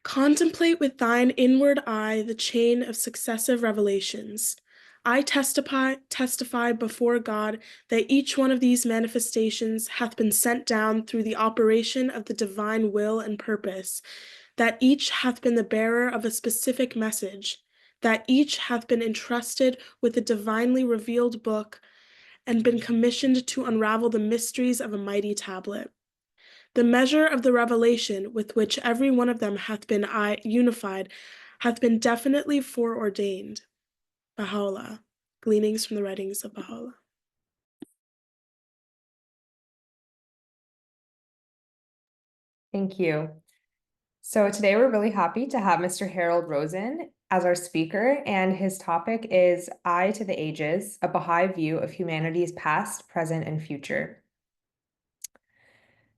Contemplate with thine inward eye the chain of successive revelations. I testify before God that each one of these manifestations hath been sent down through the operation of the divine will and purpose, that each hath been the bearer of a specific message, that each hath been entrusted with a divinely revealed book, and been commissioned to unravel the mysteries of a mighty tablet. The measure of the revelation with which every one of them hath been unified hath been definitely foreordained. Baha'u'llah. Gleanings from the writings of Baha'u'llah. Thank you. So today we're really happy to have Mr. Harold Rosen as our speaker, and his topic is Eye to the Ages, a Baha'i view of humanity's past, present, and future.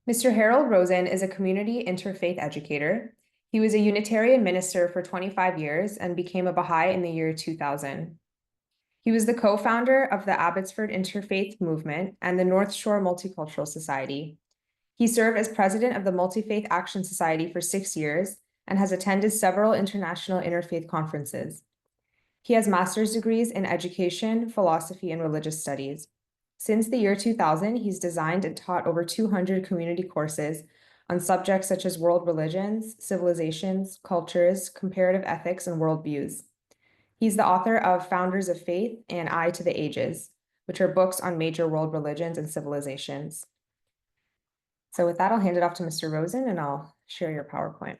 Mr. Harold Rosen is a community interfaith educator. He was a Unitarian minister for 25 years and became a Baha'i in the year 2000. He was the co-founder of the Abbotsford Interfaith Movement and the North Shore Multicultural Society. He served as president of the Multifaith Action Society for 6 years and has attended several international interfaith conferences. He has master's degrees in education, philosophy, and religious studies. Since the year 2000, he's designed and taught over 200 community courses on subjects such as world religions, civilizations, cultures, comparative ethics, and worldviews. He's the author of Founders of Faith and Eye to the Ages, which are books on major world religions and civilizations. So with that, I'll hand it off to Mr. Rosen, and I'll share your PowerPoint.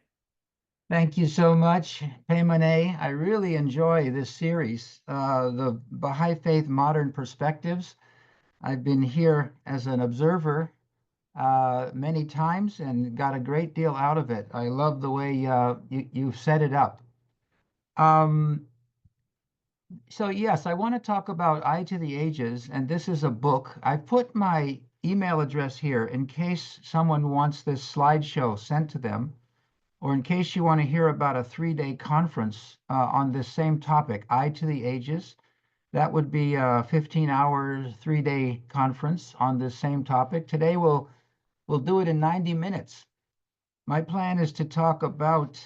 Thank you so much, Paymaneh. I really enjoy this series, the Bahá'í Faith Modern Perspectives. I've been here as an observer many times and got a great deal out of it. I love the way you've set it up. So yes, I want to talk about Eye to the Ages, and this is a book. I put my email address here in case someone wants this slideshow sent to them, or in case you want to hear about a 3-day conference on this same topic, Eye to the Ages. That would be a 15-hour, 3-day conference on this same topic. Today we'll do it in 90 minutes. My plan is to talk about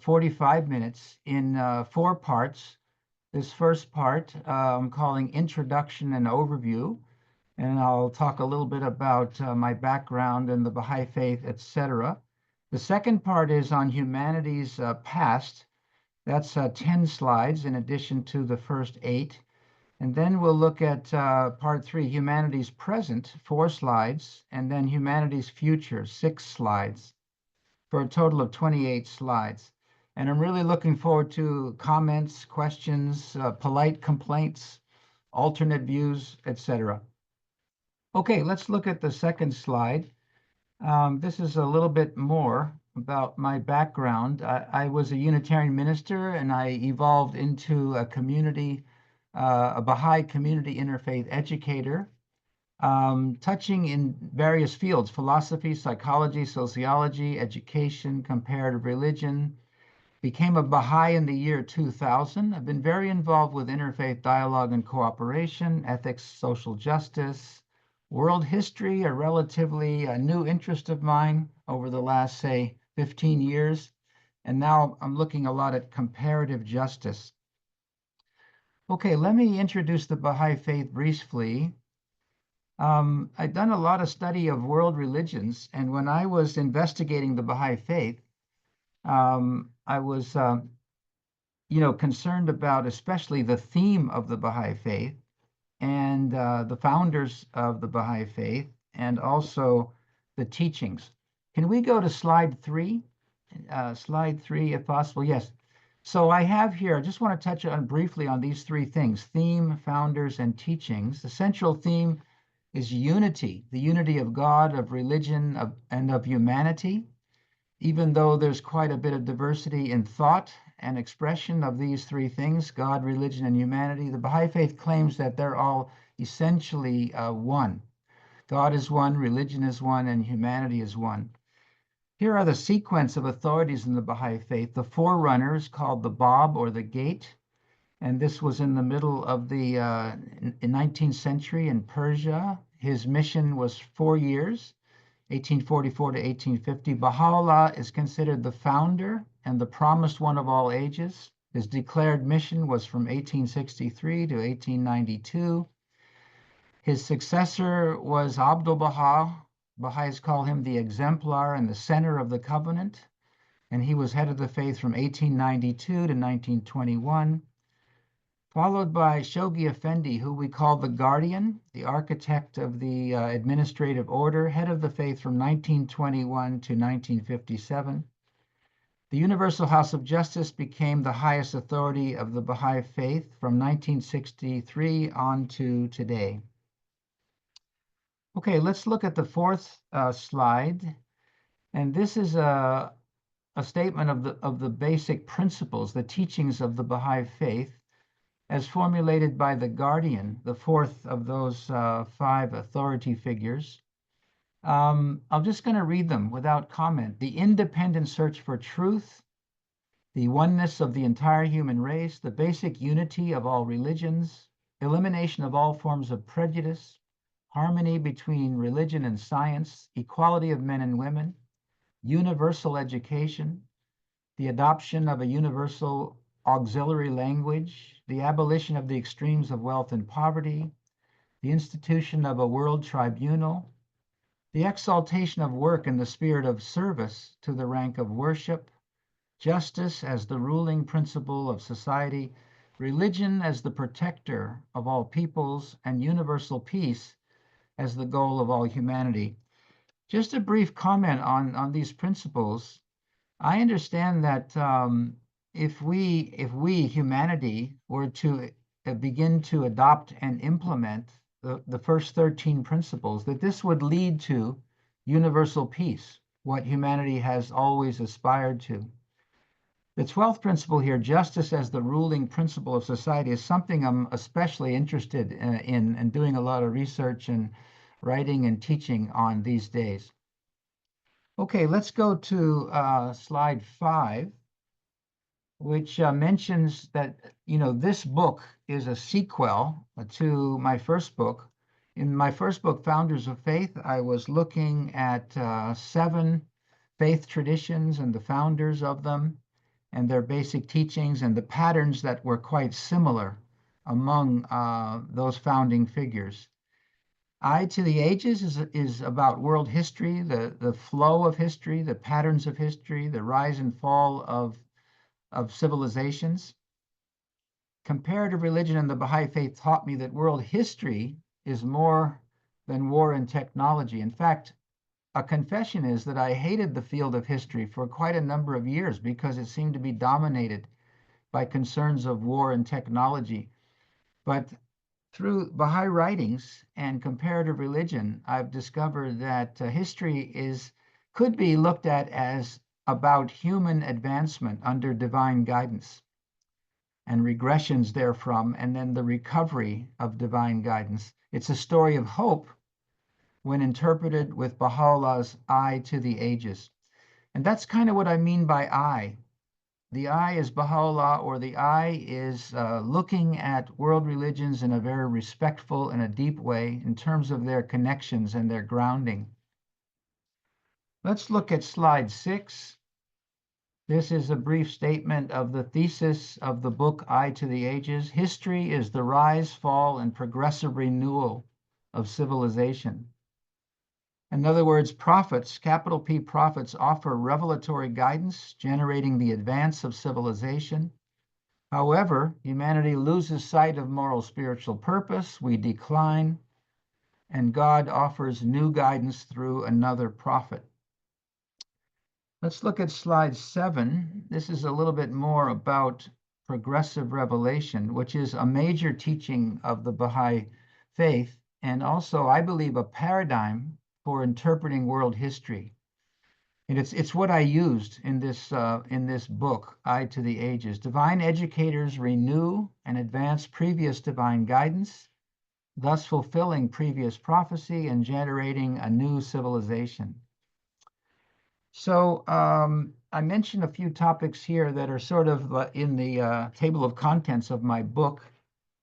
45 minutes in 4 parts. This first part I'm calling Introduction and Overview, and I'll talk a little bit about my background in the Baha'i Faith, etc. The second part is on humanity's past. That's 10 slides in addition to the first 8. And then we'll look at part 3, humanity's present, 4 slides, and then humanity's future, 6 slides, for a total of 28 slides. And I'm really looking forward to comments, questions, polite complaints, alternate views, etc. Okay, let's look at the second slide. This is a little bit more about my background. I was a Unitarian minister, and I evolved into a community, a Baha'i community interfaith educator, touching in various fields: philosophy, psychology, sociology, education, comparative religion. Became a Baha'i in the year 2000. I've been very involved with interfaith dialogue and cooperation, ethics, social justice, world history, a relatively new interest of mine over the last, say, 15 years. And now I'm looking a lot at comparative justice. Okay, let me introduce the Baha'i Faith briefly. I've done a lot of study of world religions, and when I was investigating the Baha'i Faith, I was, concerned about especially the theme of the Baha'i Faith and the founders of the Baha'i Faith, and also the teachings. Can we go to slide 3? Slide 3, if possible. Yes. So I have here, I just want to touch on briefly on these 3 things: theme, founders, and teachings. The central theme is unity, the unity of God, of religion, and of humanity. Even though there's quite a bit of diversity in thought and expression of these 3 things, God, religion, and humanity, the Baha'i Faith claims that they're all essentially one. God is one, religion is one, and humanity is one. Here are the sequence of authorities in the Baha'i Faith. The forerunner called the Bab, or the Gate, and this was in the middle of the 19th century in Persia. His mission was 4 years. 1844 to 1850. Baha'u'llah is considered the founder and the promised one of all ages. His declared mission was from 1863 to 1892. His successor was Abdul Baha. Baha'is call him the exemplar and the center of the covenant, and he was head of the faith from 1892 to 1921. Followed by Shoghi Effendi, who we call the guardian, the architect of the administrative order, head of the faith from 1921 to 1957. The Universal House of Justice became the highest authority of the Baha'i faith from 1963 on to today. Okay, let's look at the fourth slide. And this is a statement of the basic principles, the teachings of the Baha'i faith, as formulated by the guardian, the fourth of those 5 authority figures. I'm just going to read them without comment. The independent search for truth, the oneness of the entire human race, the basic unity of all religions, elimination of all forms of prejudice, harmony between religion and science, equality of men and women, universal education, the adoption of a universal auxiliary language, the abolition of the extremes of wealth and poverty, the institution of a world tribunal, the exaltation of work in the spirit of service to the rank of worship, justice as the ruling principle of society, religion as the protector of all peoples, and universal peace as the goal of all humanity. Just a brief comment on these principles. I understand that if we, humanity, were to begin to adopt and implement the first 13 principles, that this would lead to universal peace, what humanity has always aspired to. The 12th principle here, justice as the ruling principle of society, is something I'm especially interested in and doing a lot of research and writing and teaching on these days. Okay, let's go to slide 5, which mentions that, this book is a sequel to my first book. In my first book, Founders of Faith, I was looking at 7 faith traditions and the founders of them and their basic teachings and the patterns that were quite similar among those founding figures. I to the Ages is about world history, the flow of history, the patterns of history, the rise and fall of civilizations. Comparative religion and the Baha'i faith taught me that world history is more than war and technology. In fact, a confession is that I hated the field of history for quite a number of years because it seemed to be dominated by concerns of war and technology. But through Baha'i writings and comparative religion, I've discovered that history could be looked at as about human advancement under divine guidance and regressions therefrom, and then the recovery of divine guidance. It's a story of hope when interpreted with Baha'u'llah's eye to the ages. And that's kind of what I mean by eye. The eye is Baha'u'llah, or the eye is looking at world religions in a very respectful and a deep way in terms of their connections and their grounding. Let's look at slide 6. This is a brief statement of the thesis of the book Eye to the Ages. History is the rise, fall, and progressive renewal of civilization. In other words, prophets, capital P prophets, offer revelatory guidance, generating the advance of civilization. However, humanity loses sight of moral spiritual purpose, we decline, and God offers new guidance through another prophet. Let's look at slide 7. This is a little bit more about progressive revelation, which is a major teaching of the Baha'i faith, and also, I believe, a paradigm for interpreting world history. And it's what I used in this book, Eye to the Ages. Divine educators renew and advance previous divine guidance, thus fulfilling previous prophecy and generating a new civilization. So I mentioned a few topics here that are sort of in the table of contents of my book,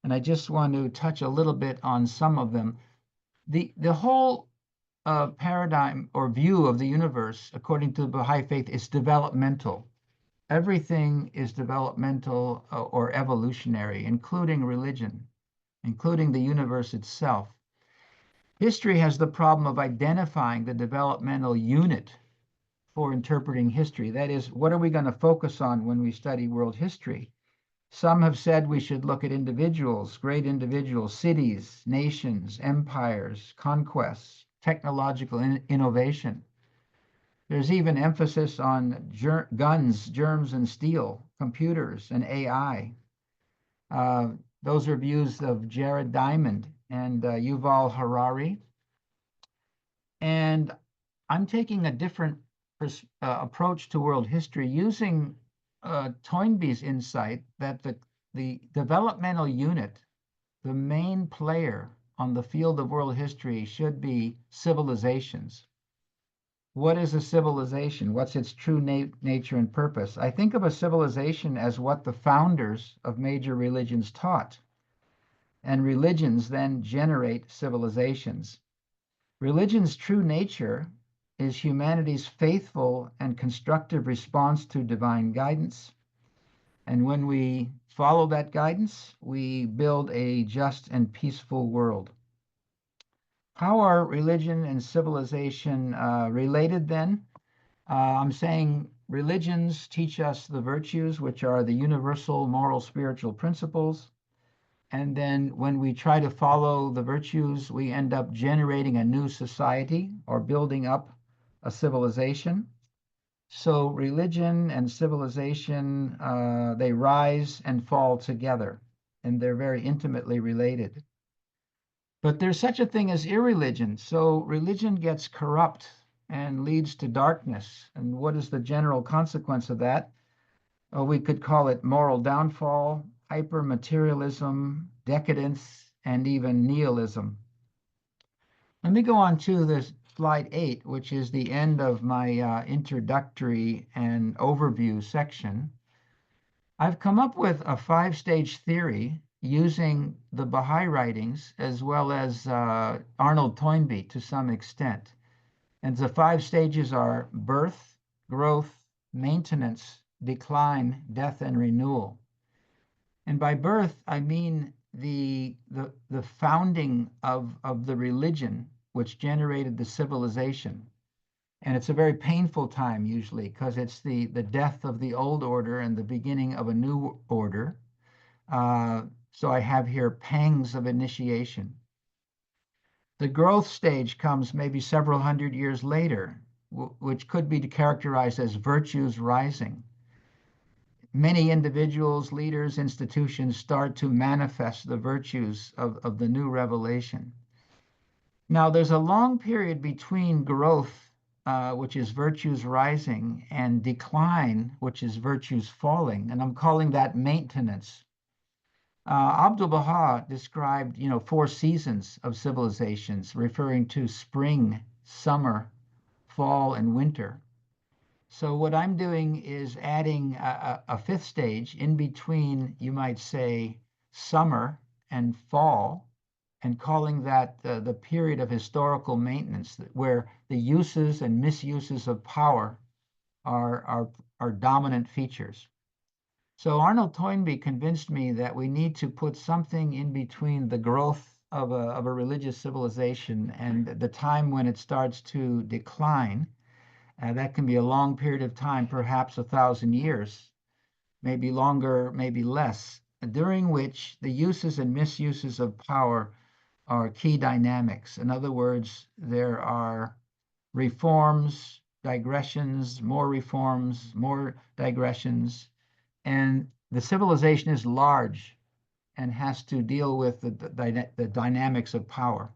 and I just want to touch a little bit on some of them. The whole paradigm or view of the universe, according to the Baha'i Faith, is developmental. Everything is developmental or evolutionary, including religion, including the universe itself. History has the problem of identifying the developmental unit for interpreting history. That is, what are we going to focus on when we study world history? Some have said we should look at individuals, great individuals, cities, nations, empires, conquests, technological innovation. There's even emphasis on guns, germs, and steel, computers, and AI. Those are views of Jared Diamond and Yuval Harari. And I'm taking a different approach to world history using Toynbee's insight that the developmental unit, the main player on the field of world history, should be civilizations. What is a civilization? What's its true nature and purpose? I think of a civilization as what the founders of major religions taught. And religions then generate civilizations. Religion's true nature is humanity's faithful and constructive response to divine guidance. And when we follow that guidance, we build a just and peaceful world. How are religion and civilization related then? I'm saying religions teach us the virtues, which are the universal moral spiritual principles. And then when we try to follow the virtues, we end up generating a new society or building up a civilization. So religion and civilization, they rise and fall together, and they're very intimately related. But there's such a thing as irreligion. So religion gets corrupt and leads to darkness. And what is the general consequence of that? We could call it moral downfall, hyper-materialism, decadence, and even nihilism. Let me go on to this slide 8, which is the end of my introductory and overview section. I've come up with a 5-stage theory using the Baha'i writings as well as Arnold Toynbee to some extent. And the 5 stages are birth, growth, maintenance, decline, death, and renewal. And by birth, I mean the founding of the religion which generated the civilization. And it's a very painful time usually because it's the death of the old order and the beginning of a new order. So I have here pangs of initiation. The growth stage comes maybe several hundred years later, which could be characterized as virtues rising. Many individuals, leaders, institutions start to manifest the virtues of the new revelation. Now, there's a long period between growth, which is virtues rising, and decline, which is virtues falling, and I'm calling that maintenance. Abdu'l-Baha described, 4 seasons of civilizations, referring to spring, summer, fall, and winter. So what I'm doing is adding a 5th stage in between, you might say, summer and fall, and calling that the period of historical maintenance, where the uses and misuses of power are dominant features. So Arnold Toynbee convinced me that we need to put something in between the growth of a religious civilization and the time when it starts to decline. That can be a long period of time, perhaps 1,000 years, maybe longer, maybe less, during which the uses and misuses of power are key dynamics. In other words, there are reforms, digressions, more digressions, and the civilization is large and has to deal with the dynamics of power.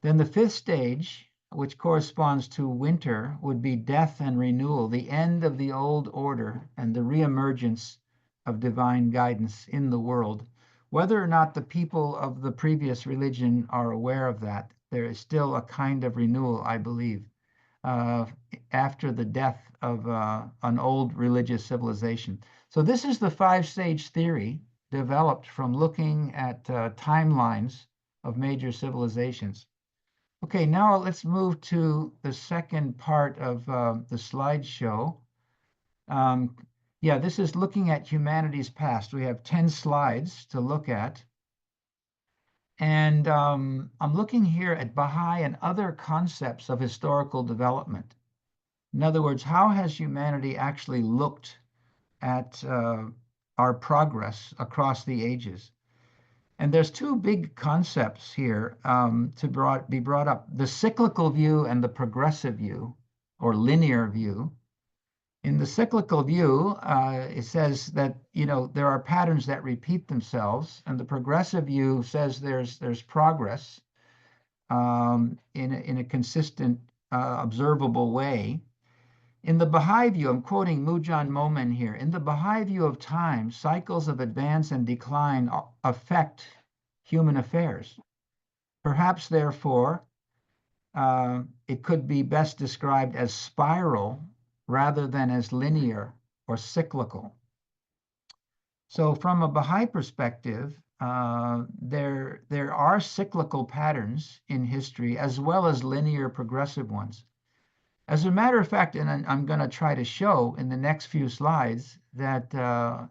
Then the 5th stage, which corresponds to winter, would be death and renewal, the end of the old order and the reemergence of divine guidance in the world. Whether or not the people of the previous religion are aware of that, there is still a kind of renewal, I believe, after the death of an old religious civilization. So this is the 5-stage theory developed from looking at timelines of major civilizations. Okay, now let's move to the second part of the slideshow. Yeah, this is looking at humanity's past. We have 10 slides to look at. And I'm looking here at Baha'i and other concepts of historical development. In other words, how has humanity actually looked at our progress across the ages? And there's two big concepts here to be brought up: the cyclical view and the progressive view, or linear view. In the cyclical view, it says that there are patterns that repeat themselves, and the progressive view says there's progress in a consistent, observable way. In the Baha'i view, I'm quoting Mujan Momen here. In the Baha'i view of time, cycles of advance and decline affect human affairs. Perhaps, therefore, it could be best described as spiral rather than as linear or cyclical. So from a Baha'i perspective, there are cyclical patterns in history as well as linear progressive ones. As a matter of fact, and I'm going to try to show in the next few slides that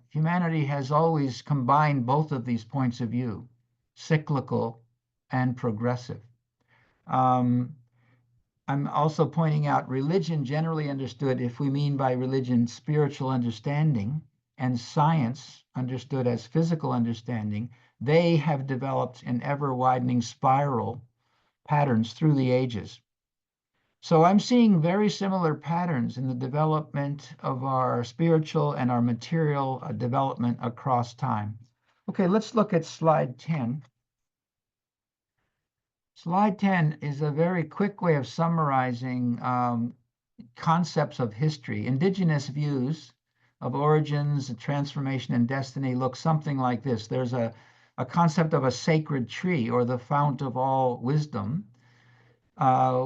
humanity has always combined both of these points of view, cyclical and progressive. I'm also pointing out religion, generally understood, if we mean by religion spiritual understanding, and science, understood as physical understanding, they have developed an ever-widening spiral patterns through the ages. So I'm seeing very similar patterns in the development of our spiritual and our material development across time. Okay, let's look at slide 10. Slide 10 is a very quick way of summarizing concepts of history. Indigenous views of origins, transformation, and destiny look something like this. There's a concept of a sacred tree, or the fount of all wisdom,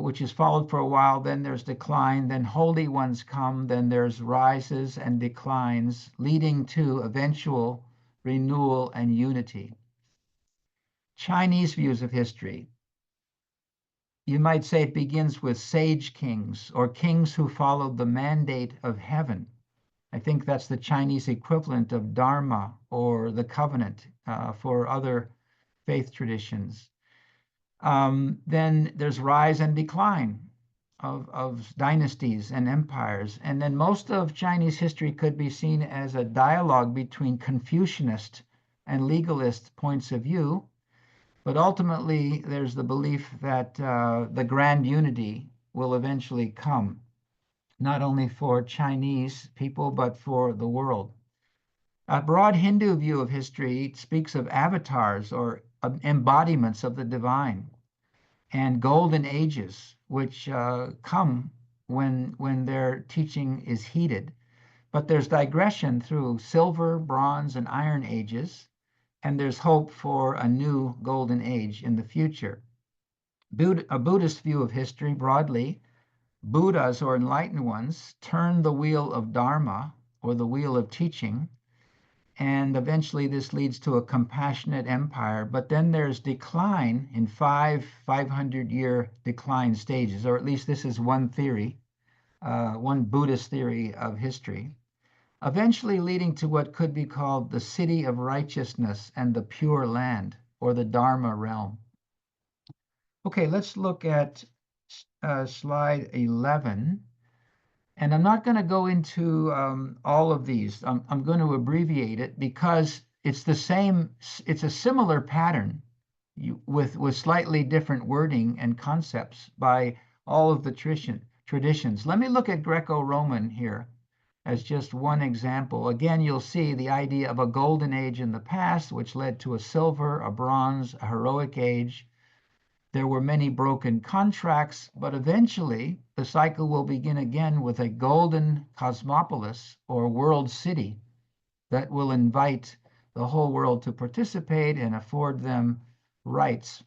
which is followed for a while. Then there's decline, then holy ones come, then there's rises and declines, leading to eventual renewal and unity. Chinese views of history. You might say it begins with sage kings, or kings who followed the mandate of heaven. I think that's the Chinese equivalent of Dharma or the covenant for other faith traditions. Then there's rise and decline of dynasties and empires. And then most of Chinese history could be seen as a dialogue between Confucianist and legalist points of view. But ultimately, there's the belief that the grand unity will eventually come, not only for Chinese people, but for the world. A broad Hindu view of history speaks of avatars, or embodiments of the divine, and golden ages, which come when their teaching is heeded. But there's digression through silver, bronze, and iron ages, and there's hope for a new golden age in the future. A Buddhist view of history broadly, Buddhas, or enlightened ones, turn the wheel of Dharma, or the wheel of teaching, and eventually this leads to a compassionate empire. But then there's decline in 500-year decline stages, or at least this is one theory, one Buddhist theory of history, eventually leading to what could be called the city of righteousness and the pure land, or the Dharma realm. Okay, let's look at slide 11. And I'm not going to go into all of these. I'm going to abbreviate it because it's the same, it's a similar pattern with slightly different wording and concepts by all of the traditions. Let me look at Greco-Roman here as just one example. Again, you'll see the idea of a golden age in the past, which led to a silver, a bronze, a heroic age. There were many broken contracts, but eventually the cycle will begin again with a golden cosmopolis, or world city, that will invite the whole world to participate and afford them rights.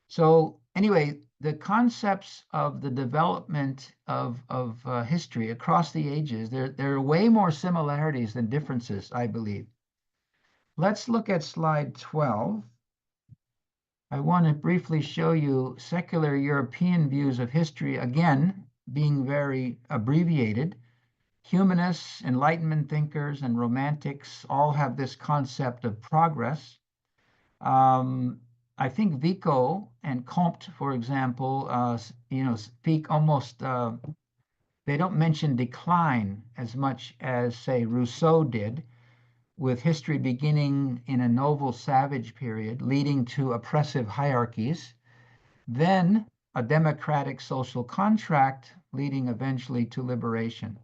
So anyway, the concepts of the development of history across the ages, there are way more similarities than differences, I believe. Let's look at slide 12. I want to briefly show you secular European views of history, again, being very abbreviated. Humanists, Enlightenment thinkers, and Romantics all have this concept of progress. I think Vico and Comte, for example, speak almost, they don't mention decline as much as, say, Rousseau did, with history beginning in a noble savage period, leading to oppressive hierarchies, then a democratic social contract, leading eventually to liberation.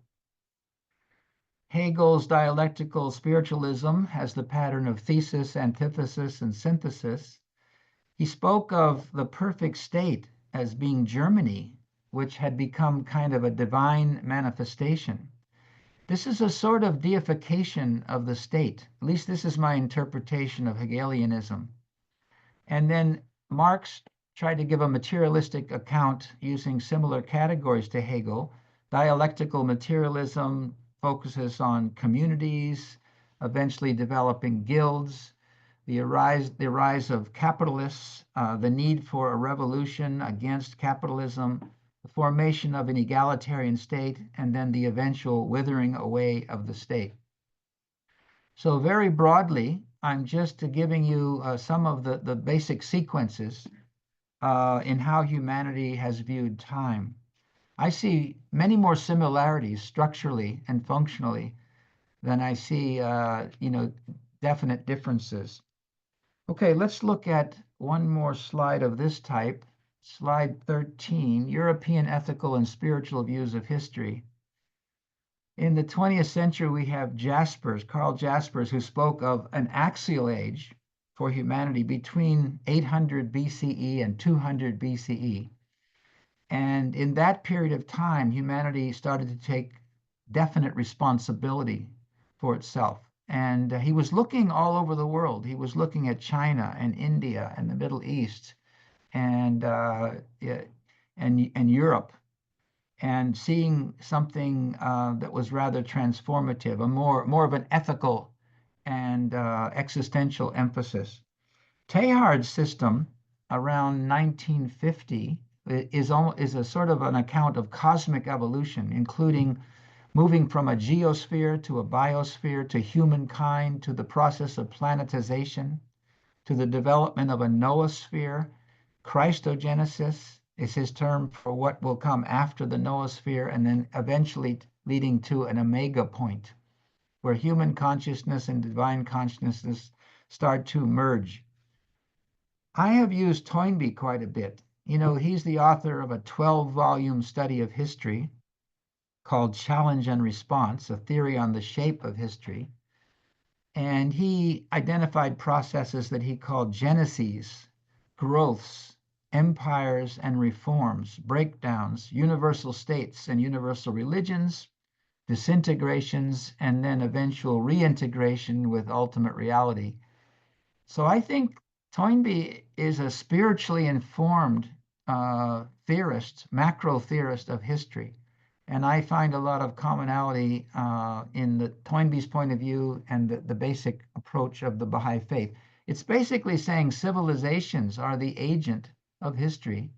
Hegel's dialectical spiritualism has the pattern of thesis, antithesis, and synthesis. He spoke of the perfect state as being Germany, which had become kind of a divine manifestation. This is a sort of deification of the state. At least this is my interpretation of Hegelianism. And then Marx tried to give a materialistic account using similar categories to Hegel. Dialectical materialism focuses on communities, eventually developing guilds, the rise of capitalists, the need for a revolution against capitalism, the formation of an egalitarian state, and then the eventual withering away of the state. So very broadly, I'm just giving you some of the basic sequences in how humanity has viewed time. I see many more similarities structurally and functionally than I see, definite differences. Okay, let's look at one more slide of this type. Slide 13, European ethical and spiritual views of history. In the 20th century, we have Karl Jaspers, who spoke of an axial age for humanity between 800 BCE and 200 BCE. And in that period of time, humanity started to take definite responsibility for itself. And he was looking all over the world. He was looking at China and India and the Middle East and Europe, and seeing something that was rather transformative, more of an ethical and existential emphasis. Teilhard's system around 1950 is a sort of an account of cosmic evolution, including moving from a geosphere to a biosphere to humankind, to the process of planetization, to the development of a noosphere. Christogenesis is his term for what will come after the noosphere, and then eventually leading to an omega point, where human consciousness and divine consciousness start to merge. I have used Toynbee quite a bit. He's the author of a 12-volume study of history called Challenge and Response, a theory on the shape of history. And he identified processes that he called geneses, growths, empires and reforms, breakdowns, universal states and universal religions, disintegrations, and then eventual reintegration with ultimate reality. So I think Toynbee is a spiritually informed theorist, macro theorist of history. And I find a lot of commonality in Toynbee's point of view and the basic approach of the Baha'i faith. It's basically saying civilizations are the agent of history,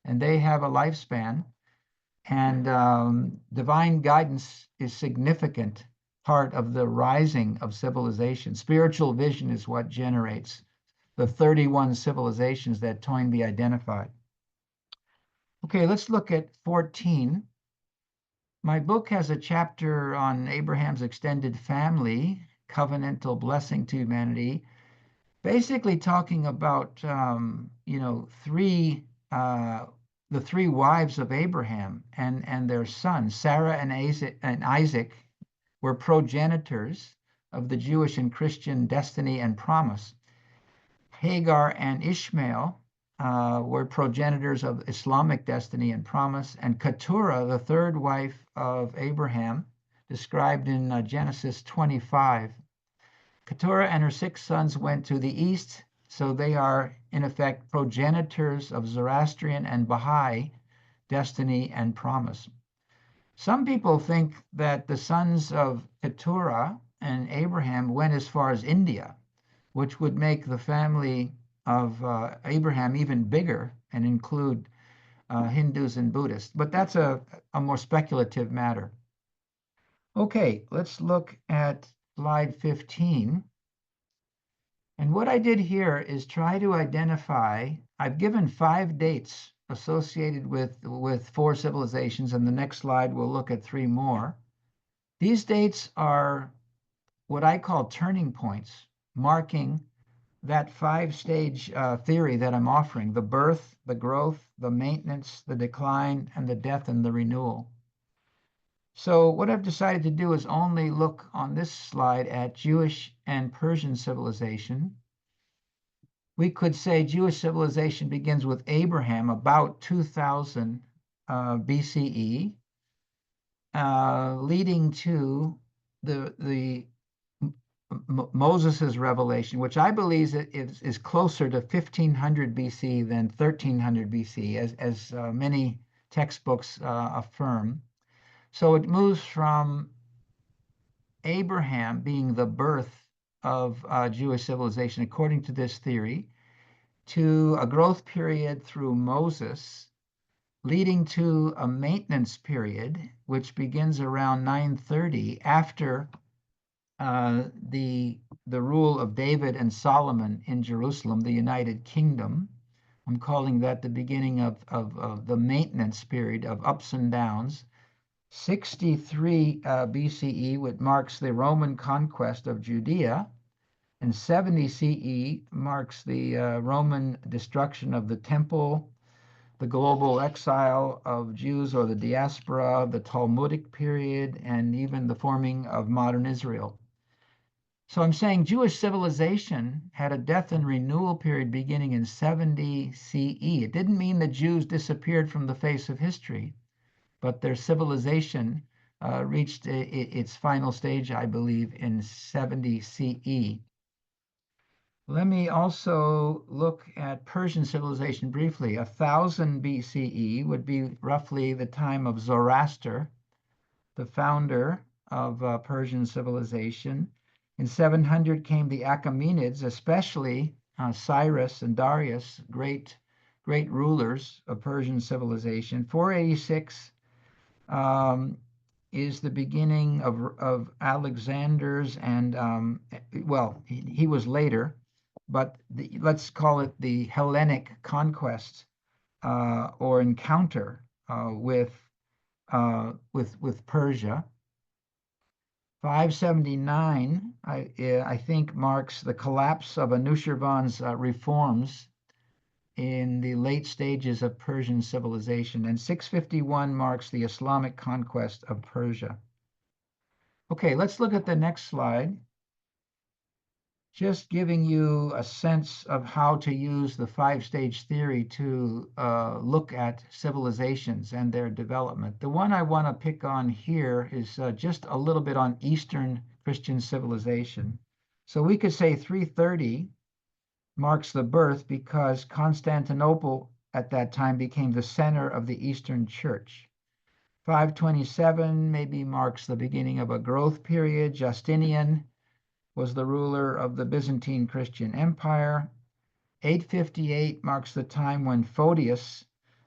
and they have a lifespan, and divine guidance is significant part of the rising of civilization. Spiritual vision is what generates the 31 civilizations that Toynbee identified. Okay, let's look at 14. My book has a chapter on Abraham's extended family, covenantal blessing to humanity, basically talking about the three wives of Abraham and their sons. Sarah and Isaac were progenitors of the Jewish and Christian destiny and promise. Hagar and Ishmael were progenitors of Islamic destiny and promise, and Keturah, the third wife of Abraham, described in Genesis 25. Keturah and her 6 sons went to the east, so they are, in effect, progenitors of Zoroastrian and Baha'i destiny and promise. Some people think that the sons of Keturah and Abraham went as far as India, which would make the family of Abraham even bigger and include Hindus and Buddhists, but that's a more speculative matter. Okay, let's look at slide 15. And what I did here is try to identify, I've given 5 dates associated with 4 civilizations, and the next slide we'll look at 3 more. These dates are what I call turning points, marking that 5-stage theory that I'm offering: the birth, the growth, the maintenance, the decline, and the death and the renewal. So what I've decided to do is only look on this slide at Jewish and Persian civilization. We could say Jewish civilization begins with Abraham about 2000 BCE, leading to the Moses's revelation, which I believe is closer to 1500 BC than 1300 BC, as many textbooks affirm. So it moves from Abraham being the birth of Jewish civilization, according to this theory, to a growth period through Moses, leading to a maintenance period, which begins around 930 after the rule of David and Solomon in Jerusalem, the United Kingdom. I'm calling that the beginning of the maintenance period of ups and downs. 63 BCE, which marks the Roman conquest of Judea, and 70 CE marks the Roman destruction of the temple, the global exile of Jews or the diaspora, the Talmudic period, and even the forming of modern Israel. So I'm saying Jewish civilization had a death and renewal period beginning in 70 CE. It didn't mean the Jews disappeared from the face of history, but their civilization reached its final stage, I believe, in 70 CE. Let me also look at Persian civilization briefly. 1000 BCE would be roughly the time of Zoroaster, the founder of Persian civilization. In 700 came the Achaemenids, especially Cyrus and Darius, great rulers of Persian civilization. 486 is the beginning of Alexander's, and well, he was later, but let's call it the Hellenic conquest or encounter with Persia. 579, I think, marks the collapse of Anushirvan's reforms in the late stages of Persian civilization, and 651 marks the Islamic conquest of Persia. Okay, let's look at the next slide. Just giving you a sense of how to use the 5-stage theory to look at civilizations and their development. The one I want to pick on here is just a little bit on Eastern Christian civilization. So we could say 330 marks the birth because Constantinople at that time became the center of the Eastern Church. 527 maybe marks the beginning of a growth period. Justinian was the ruler of the Byzantine Christian Empire. 858 marks the time when Photius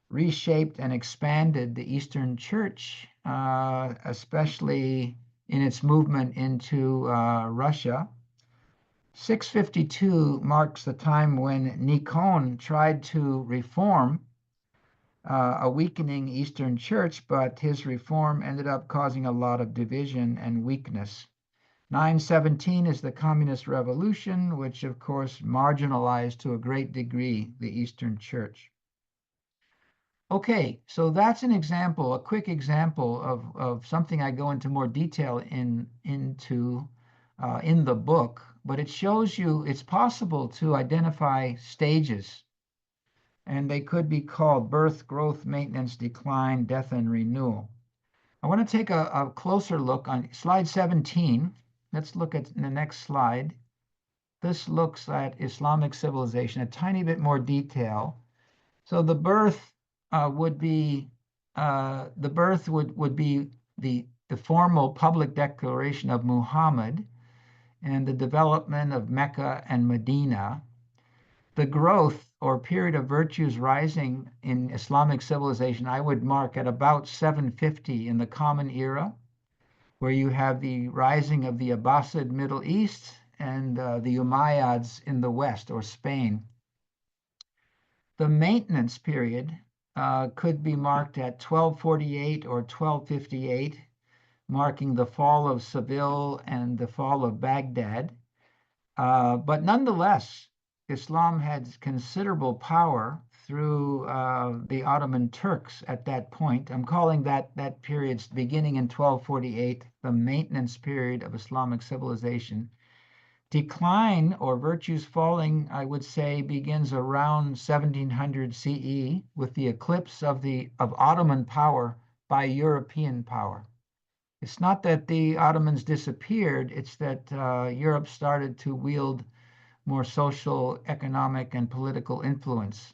reshaped and expanded the Eastern Church, especially in its movement into Russia. 652 marks the time when Nikon tried to reform a weakening Eastern Church, but his reform ended up causing a lot of division and weakness. 917 is the Communist Revolution, which of course marginalized to a great degree the Eastern Church. Okay, so that's an example, a quick example of something I go into more detail into in the book, but it shows you it's possible to identify stages, and they could be called birth, growth, maintenance, decline, death, and renewal. I want to take a closer look on slide 17. Let's look at the next slide. This looks at Islamic civilization, a tiny bit more detail. So the birth would be the formal public declaration of Muhammad and the development of Mecca and Medina. The growth or period of virtues rising in Islamic civilization, I would mark at about 750 in the Common Era, where you have the rising of the Abbasid Middle East and the Umayyads in the West or Spain. The maintenance period could be marked at 1248 or 1258, marking the fall of Seville and the fall of Baghdad. But nonetheless, Islam had considerable power through the Ottoman Turks at that point. I'm calling that period beginning in 1248, the maintenance period of Islamic civilization. Decline or virtues falling, I would say, begins around 1700 CE with the eclipse of Ottoman power by European power. It's not that the Ottomans disappeared, it's that Europe started to wield more social, economic, and political influence.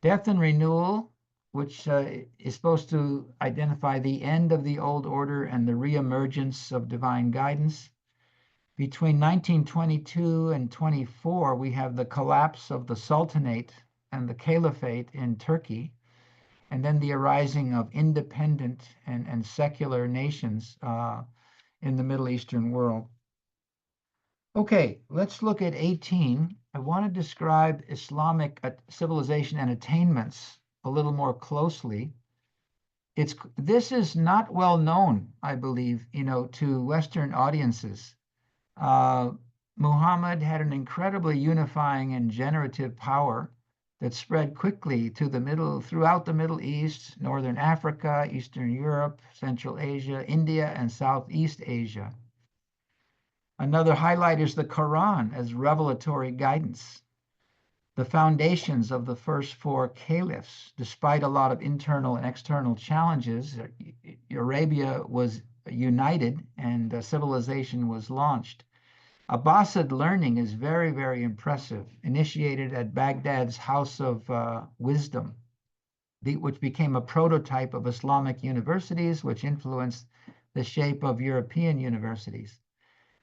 Death and renewal, which is supposed to identify the end of the old order and the reemergence of divine guidance. Between 1922 and 24, we have the collapse of the Sultanate and the Caliphate in Turkey, and then the arising of independent and secular nations in the Middle Eastern world. Okay, let's look at 18. I want to describe Islamic civilization and attainments a little more closely. This is not well known, I believe, to Western audiences. Muhammad had an incredibly unifying and generative power that spread quickly throughout the Middle East, Northern Africa, Eastern Europe, Central Asia, India, and Southeast Asia. Another highlight is the Quran as revelatory guidance. The foundations of the first four caliphs, despite a lot of internal and external challenges, Arabia was united and civilization was launched. Abbasid learning is very, very impressive, initiated at Baghdad's House of Wisdom, which became a prototype of Islamic universities, which influenced the shape of European universities.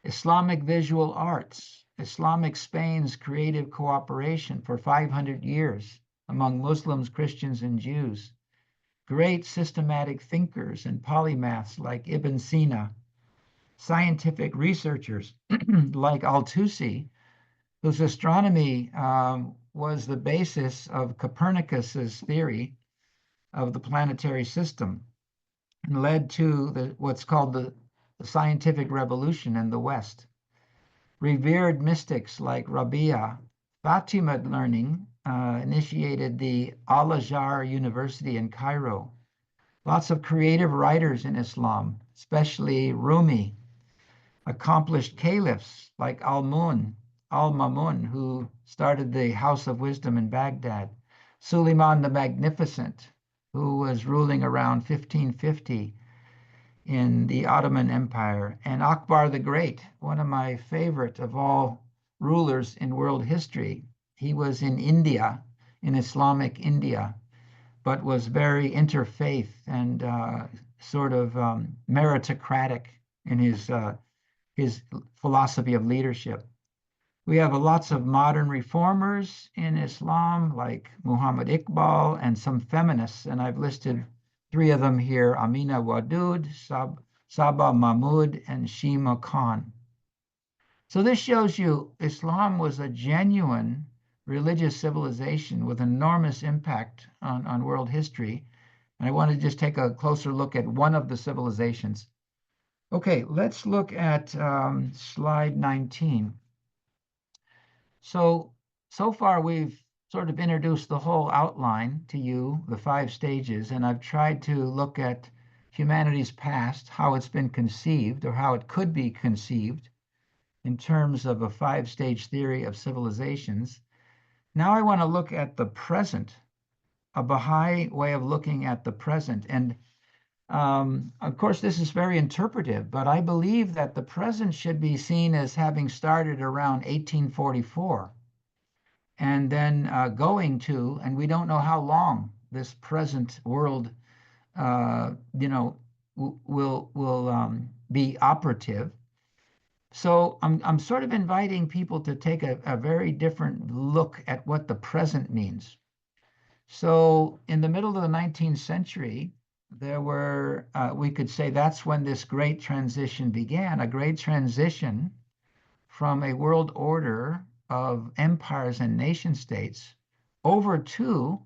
Islamic visual arts, Islamic Spain's creative cooperation for 500 years among Muslims, Christians, and Jews. Great systematic thinkers and polymaths like Ibn Sina, scientific researchers like Al-Tusi, whose astronomy was the basis of Copernicus's theory of the planetary system and led to what's called the scientific revolution in the West. Revered mystics like Rabia, Fatimid learning initiated the Al-Azhar University in Cairo. Lots of creative writers in Islam, especially Rumi, accomplished caliphs like Al-Mamun, who started the House of Wisdom in Baghdad, Suleiman the Magnificent, who was ruling around 1550 in the Ottoman Empire, and Akbar the Great, one of my favorite of all rulers in world history. He was in India, in Islamic India, but was very interfaith and sort of meritocratic in his philosophy of leadership. We have lots of modern reformers in Islam, like Muhammad Iqbal, and some feminists, and I've listed 3 of them here: Amina Wadud, Saba Mahmood, and Shima Khan. So this shows you Islam was a genuine religious civilization with enormous impact on world history. And I want to just take a closer look at one of the civilizations. Okay, let's look at slide 19. So far we've sort of introduced the whole outline to you, the 5 stages, and I've tried to look at humanity's past, how it's been conceived or how it could be conceived in terms of a 5-stage theory of civilizations. Now I want to look at the present, a Baha'i way of looking at the present. And of course, this is very interpretive, but I believe that the present should be seen as having started around 1844 and then going to, and we don't know how long this present world, will be operative. So I'm sort of inviting people to take a very different look at what the present means. So in the middle of the 19th century, there were, we could say that's when this great transition began, a great transition from a world order of empires and nation states over to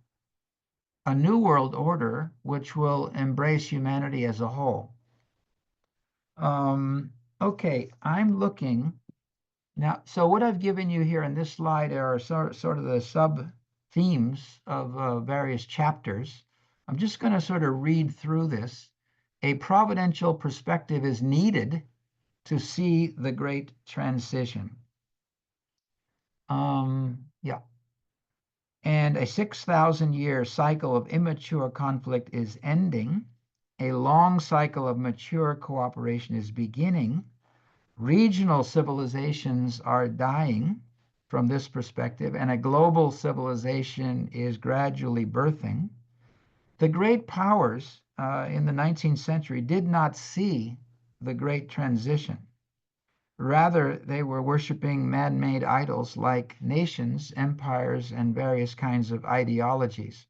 a new world order which will embrace humanity as a whole. Okay, I'm looking now. So what I've given you here in this slide are sort of the sub themes of various chapters. I'm just going to sort of read through this. A providential perspective is needed to see the great transition. Yeah. And a 6,000-year cycle of immature conflict is ending. A long cycle of mature cooperation is beginning. Regional civilizations are dying from this perspective, and a global civilization is gradually birthing. The great powers in the 19th century did not see the great transition. Rather, they were worshiping man-made idols like nations, empires, and various kinds of ideologies.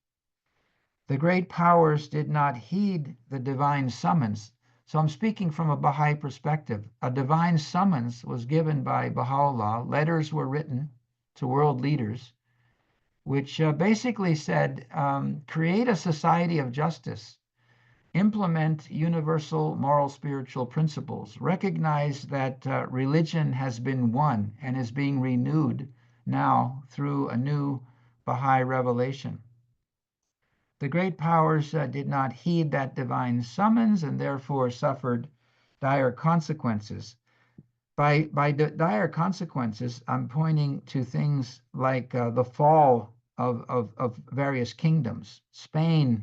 The great powers did not heed the divine summons. So I'm speaking from a Baha'i perspective. A divine summons was given by Baha'u'llah. Letters were written to world leaders, which basically said, create a society of justice, implement universal moral spiritual principles, recognize that religion has been won and is being renewed now through a new Baha'i revelation. The great powers did not heed that divine summons and therefore suffered dire consequences. By dire consequences, I'm pointing to things like the fall of various kingdoms: Spain,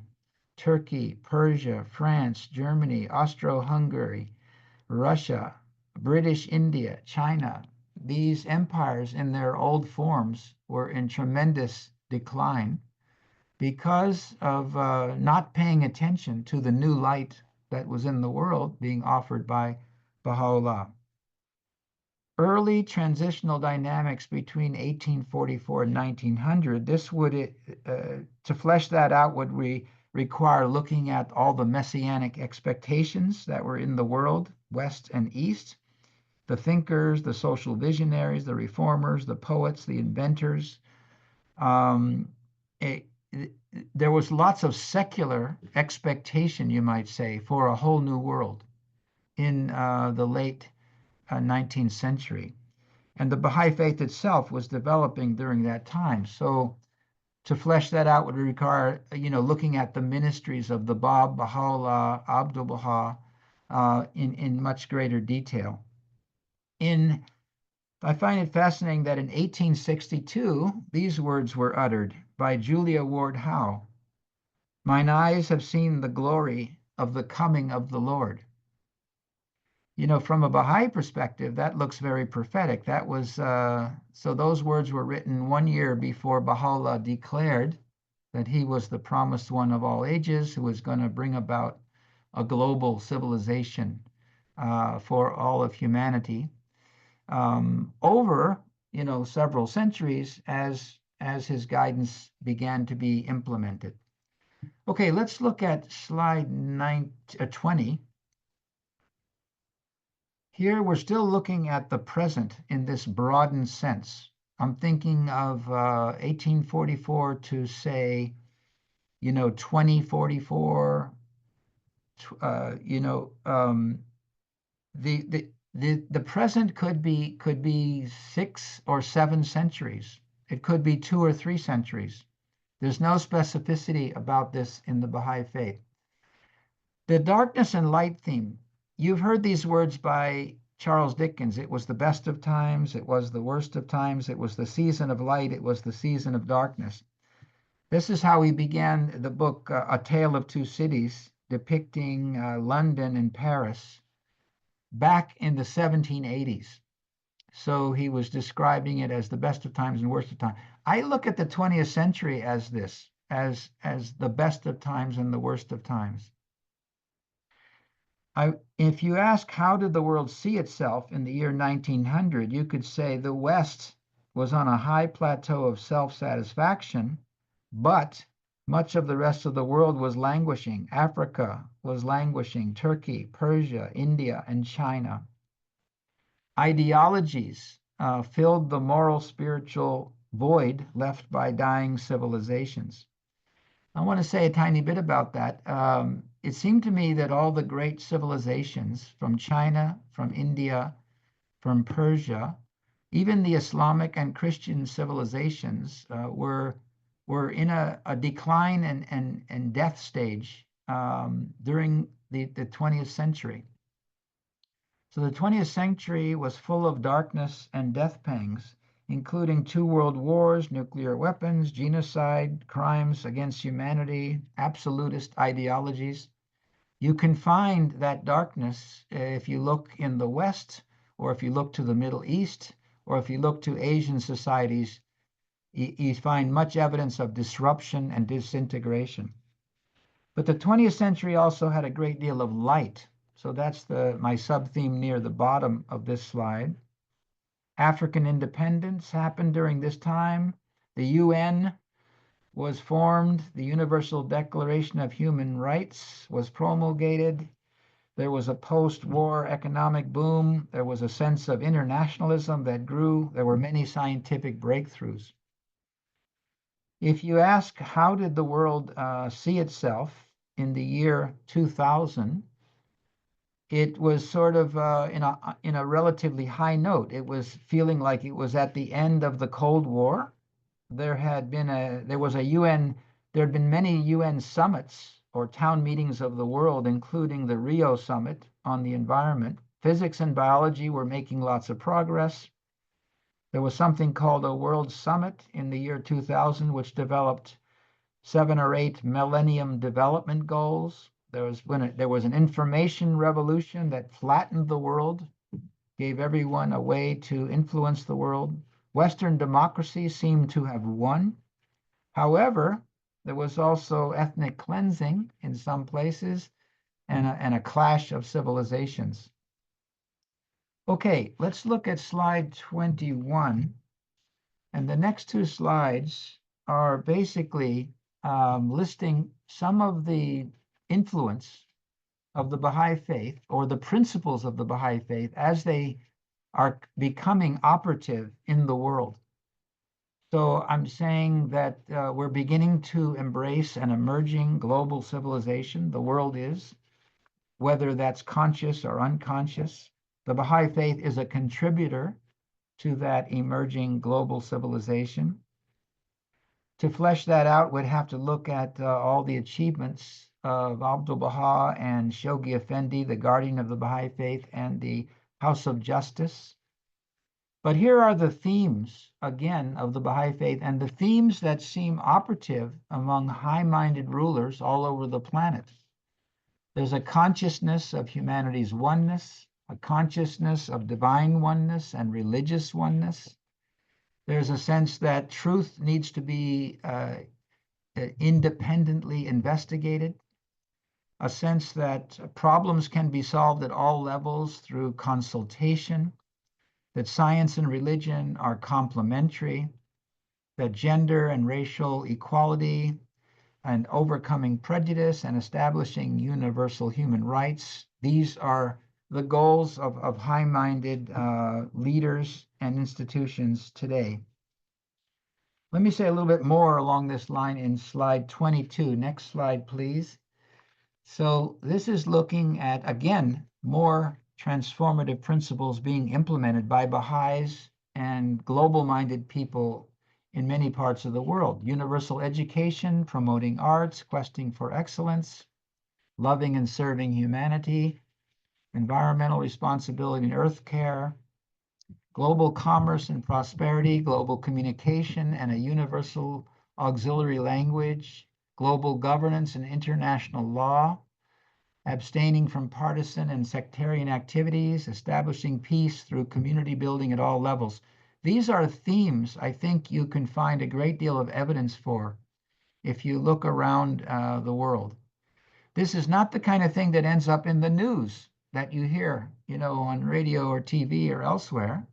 Turkey, Persia, France, Germany, Austro-Hungary, Russia, British India, China. These empires in their old forms were in tremendous decline because of not paying attention to the new light that was in the world being offered by Baha'u'llah. Early transitional dynamics between 1844 and 1900, this would, to flesh that out, would require looking at all the messianic expectations that were in the world, West and East, the thinkers, the social visionaries, the reformers, the poets, the inventors. There was lots of secular expectation, you might say, for a whole new world in the late 19th century. And the Baha'i faith itself was developing during that time. So to flesh that out would require, looking at the ministries of the Bab, Baha'u'llah, Abdul Baha in much greater detail. I find it fascinating that in 1862, these words were uttered by Julia Ward Howe. Mine eyes have seen the glory of the coming of the Lord. From a Baha'i perspective, that looks very prophetic. That was, so those words were written 1 year before Baha'u'llah declared that he was the promised one of all ages who was going to bring about a global civilization for all of humanity over, several centuries as his guidance began to be implemented. Okay, let's look at slide 20. Here we're still looking at the present in this broadened sense. I'm thinking of 1844 to say, 2044. The present could be 6 or 7 centuries. It could be 2 or 3 centuries. There's no specificity about this in the Baha'i faith. The darkness and light theme. You've heard these words by Charles Dickens. It was the best of times. It was the worst of times. It was the season of light. It was the season of darkness. This is how he began the book, A Tale of Two Cities, depicting London and Paris back in the 1780s. So he was describing it as the best of times and worst of times. I look at the 20th century as this, as the best of times and the worst of times. If you ask how did the world see itself in the year 1900, you could say the West was on a high plateau of self-satisfaction, but much of the rest of the world was languishing. Africa was languishing, Turkey, Persia, India, and China. Ideologies filled the moral spiritual void left by dying civilizations. I want to say a tiny bit about that. It seemed to me that all the great civilizations from China, from India, from Persia, even the Islamic and Christian civilizations were in a decline and death stage during the 20th century. So the 20th century was full of darkness and death pangs, including 2 world wars, nuclear weapons, genocide, crimes against humanity, absolutist ideologies. You can find that darkness if you look in the West, or if you look to the Middle East, or if you look to Asian societies, you find much evidence of disruption and disintegration. But the 20th century also had a great deal of light. So that's my sub-theme near the bottom of this slide. African independence happened during this time. The UN was formed. The Universal Declaration of Human Rights was promulgated. There was a post-war economic boom. There was a sense of internationalism that grew. There were many scientific breakthroughs. If you ask how did the world see itself in the year 2000, it was sort of in a relatively high note. It was feeling like it was at the end of the Cold War. There had been many UN summits or town meetings of the world, including the Rio Summit on the environment. Physics and biology were making lots of progress. There was something called a World Summit in the year 2000, which developed 7 or 8 Millennium Development Goals. There was an information revolution that flattened the world, gave everyone a way to influence the world. Western democracy seemed to have won. However, there was also ethnic cleansing in some places and a clash of civilizations. Okay, let's look at slide 21. And the next 2 slides are basically listing some of the influence of the Baha'i Faith or the principles of the Baha'i Faith as they are becoming operative in the world. So I'm saying that we're beginning to embrace an emerging global civilization. The world is, whether that's conscious or unconscious. The Baha'i Faith is a contributor to that emerging global civilization. To flesh that out, we'd have to look at all the achievements of Abdu'l-Baha and Shoghi Effendi, the guardian of the Baha'i Faith, and the House of Justice. But here are the themes, again, of the Baha'i Faith, and the themes that seem operative among high-minded rulers all over the planet. There's a consciousness of humanity's oneness, a consciousness of divine oneness and religious oneness. There's a sense that truth needs to be independently investigated, a sense that problems can be solved at all levels through consultation, that science and religion are complementary, that gender and racial equality and overcoming prejudice and establishing universal human rights, these are the goals of high-minded leaders and institutions today. Let me say a little bit more along this line in slide 22. Next slide, please. So this is looking at, again, more transformative principles being implemented by Baha'is and global-minded people in many parts of the world. Universal education, promoting arts, questing for excellence, loving and serving humanity, environmental responsibility and earth care, global commerce and prosperity, global communication and a universal auxiliary language, global governance and international law, abstaining from partisan and sectarian activities, establishing peace through community building at all levels. These are themes I think you can find a great deal of evidence for if you look around the world. This is not the kind of thing that ends up in the news that you hear, on radio or TV or elsewhere,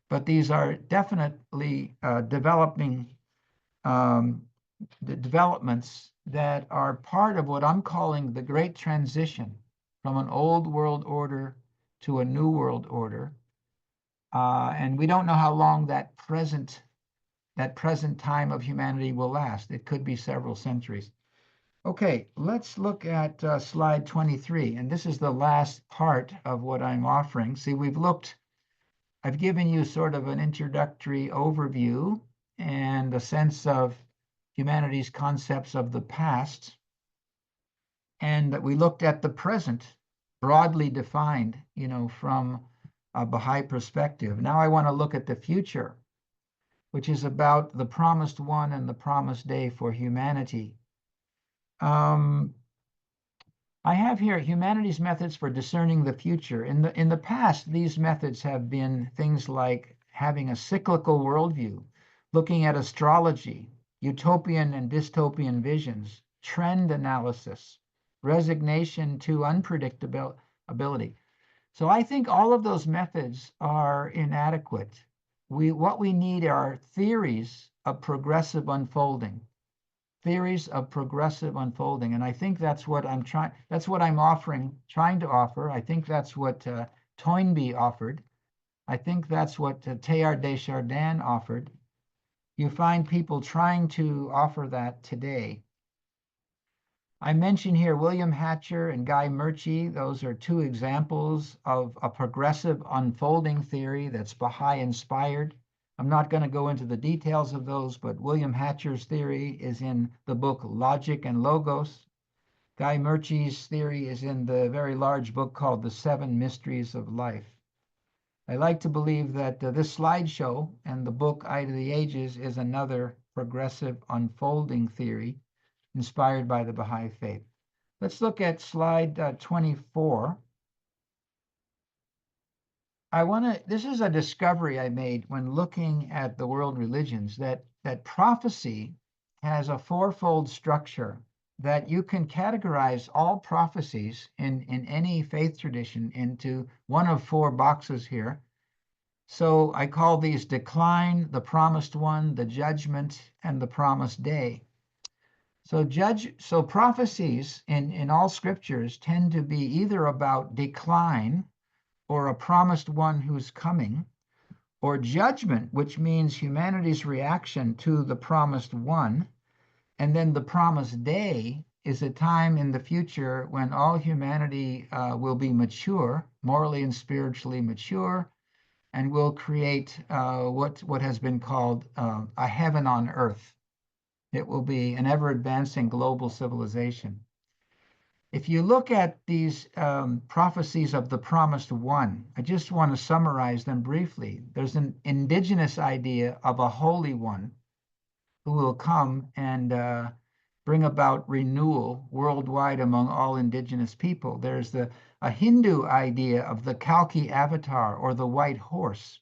but these are definitely developing the developments that are part of what I'm calling the great transition from an old world order to a new world order. And we don't know how long that present time of humanity will last. It could be several centuries. Okay, let's look at slide 23. And this is the last part of what I'm offering. See, I've given you sort of an introductory overview and a sense of humanity's concepts of the past. And that we looked at the present, broadly defined, from a Baha'i perspective. Now I want to look at the future, which is about the promised one and the promised day for humanity. I have here humanity's methods for discerning the future. In the past, these methods have been things like having a cyclical worldview, looking at astrology, utopian and dystopian visions, trend analysis, resignation to unpredictability. So I think all of those methods are inadequate. What we need are theories of progressive unfolding. Theories of progressive unfolding. And I think that's what I'm trying to offer. I think that's what Toynbee offered. I think that's what Teilhard de Chardin offered. You find people trying to offer that today. I mention here William Hatcher and Guy Murchie. Those are two examples of a progressive unfolding theory that's Baha'i inspired. I'm not going to go into the details of those, but William Hatcher's theory is in the book Logic and Logos. Guy Murchie's theory is in the very large book called The Seven Mysteries of Life. I like to believe that this slideshow and the book Eye to the Ages is another progressive unfolding theory inspired by the Baha'i Faith. Let's look at slide 24. This is a discovery I made when looking at the world religions, that prophecy has a fourfold structure, that you can categorize all prophecies in any faith tradition into one of four boxes here. So I call these decline, the promised one, the judgment, and the promised day. So prophecies in all scriptures tend to be either about decline, or a promised one who's coming, or judgment, which means humanity's reaction to the promised one. And then the promised day is a time in the future when all humanity will be mature, morally and spiritually mature, and will create what has been called a heaven on earth. It will be an ever-advancing global civilization. If you look at these prophecies of the promised one, I just want to summarize them briefly. There's an indigenous idea of a holy one who will come and bring about renewal worldwide among all indigenous people. There's a Hindu idea of the Kalki avatar, or the white horse,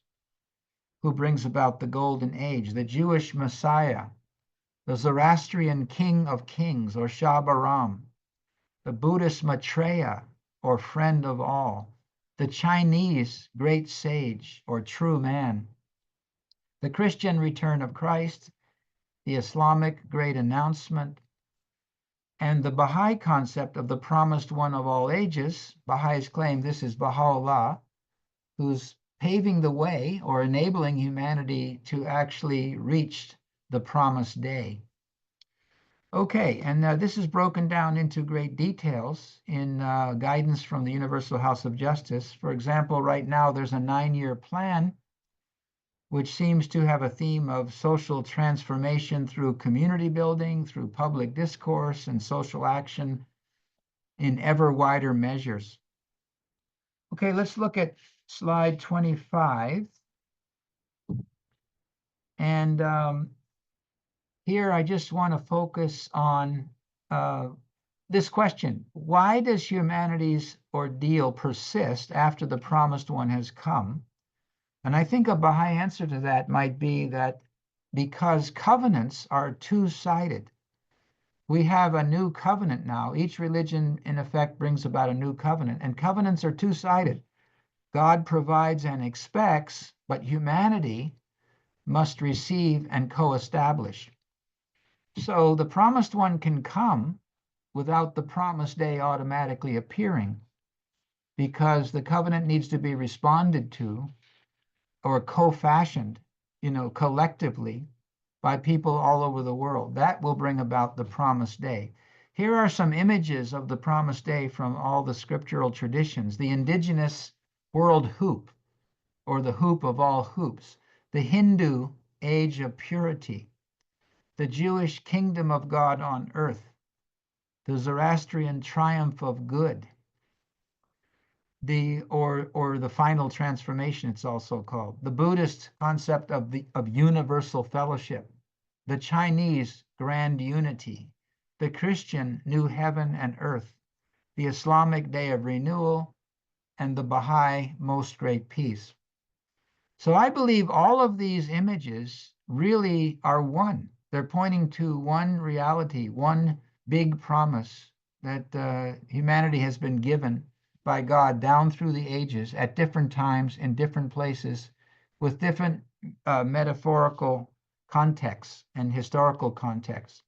who brings about the golden age, the Jewish Messiah, the Zoroastrian king of kings, or Shah-Bahram, the Buddhist Maitreya, or friend of all, the Chinese great sage, or true man, the Christian return of Christ, the Islamic great announcement, and the Baha'i concept of the promised one of all ages. Baha'is claim this is Baha'u'llah, who's paving the way or enabling humanity to actually reach the promised day. Okay, and this is broken down into great details in guidance from the Universal House of Justice. For example, right now there's a 9-year plan which seems to have a theme of social transformation through community building, through public discourse, and social action in ever wider measures. Okay, let's look at slide 25. And here I just want to focus on this question: why does humanity's ordeal persist after the promised one has come? And I think a Baha'i answer to that might be that because covenants are two-sided. We have a new covenant now. Each religion, in effect, brings about a new covenant, and covenants are two-sided. God provides and expects, but humanity must receive and co-establish. So the promised one can come without the promised day automatically appearing, because the covenant needs to be responded to or co-fashioned, collectively by people all over the world. That will bring about the promised day. Here are some images of the promised day from all the scriptural traditions. The indigenous world hoop, or the hoop of all hoops. The Hindu age of purity. The Jewish kingdom of God on earth. The Zoroastrian triumph of good. Or the final transformation, it's also called. The Buddhist concept of universal fellowship. The Chinese grand unity. The Christian new heaven and earth. The Islamic day of renewal, and the Baha'i most great peace. So I believe all of these images really are one. They're pointing to one reality, one big promise that humanity has been given by God down through the ages at different times in different places with different metaphorical contexts and historical contexts.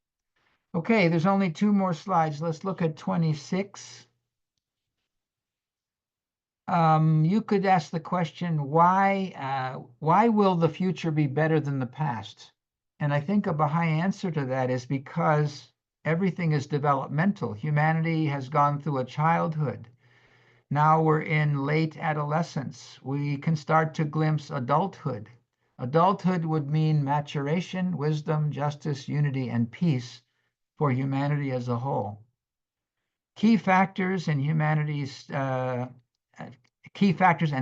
Okay, there's only 2 more slides. Let's look at 26. You could ask the question, why will the future be better than the past? And I think a Baha'i answer to that is because everything is developmental. Humanity has gone through a childhood. Now we're in late adolescence. We can start to glimpse adulthood. Adulthood would mean maturation, wisdom, justice, unity, and peace for humanity as a whole. Key factors and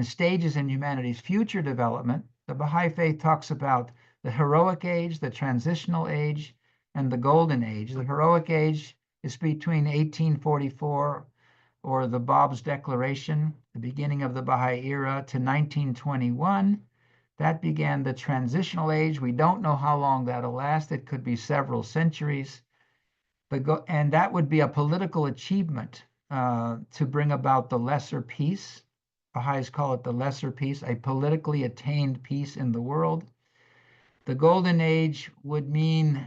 stages in humanity's future development. The Baha'i Faith talks about the heroic age, the transitional age, and the golden age. The heroic age is between 1844, or the Bab's Declaration, the beginning of the Baha'i era, to 1921. That began the transitional age. We don't know how long that'll last. It could be several centuries. And that would be a political achievement to bring about the lesser peace. Baha'is call it the lesser peace, a politically attained peace in the world. The golden age would mean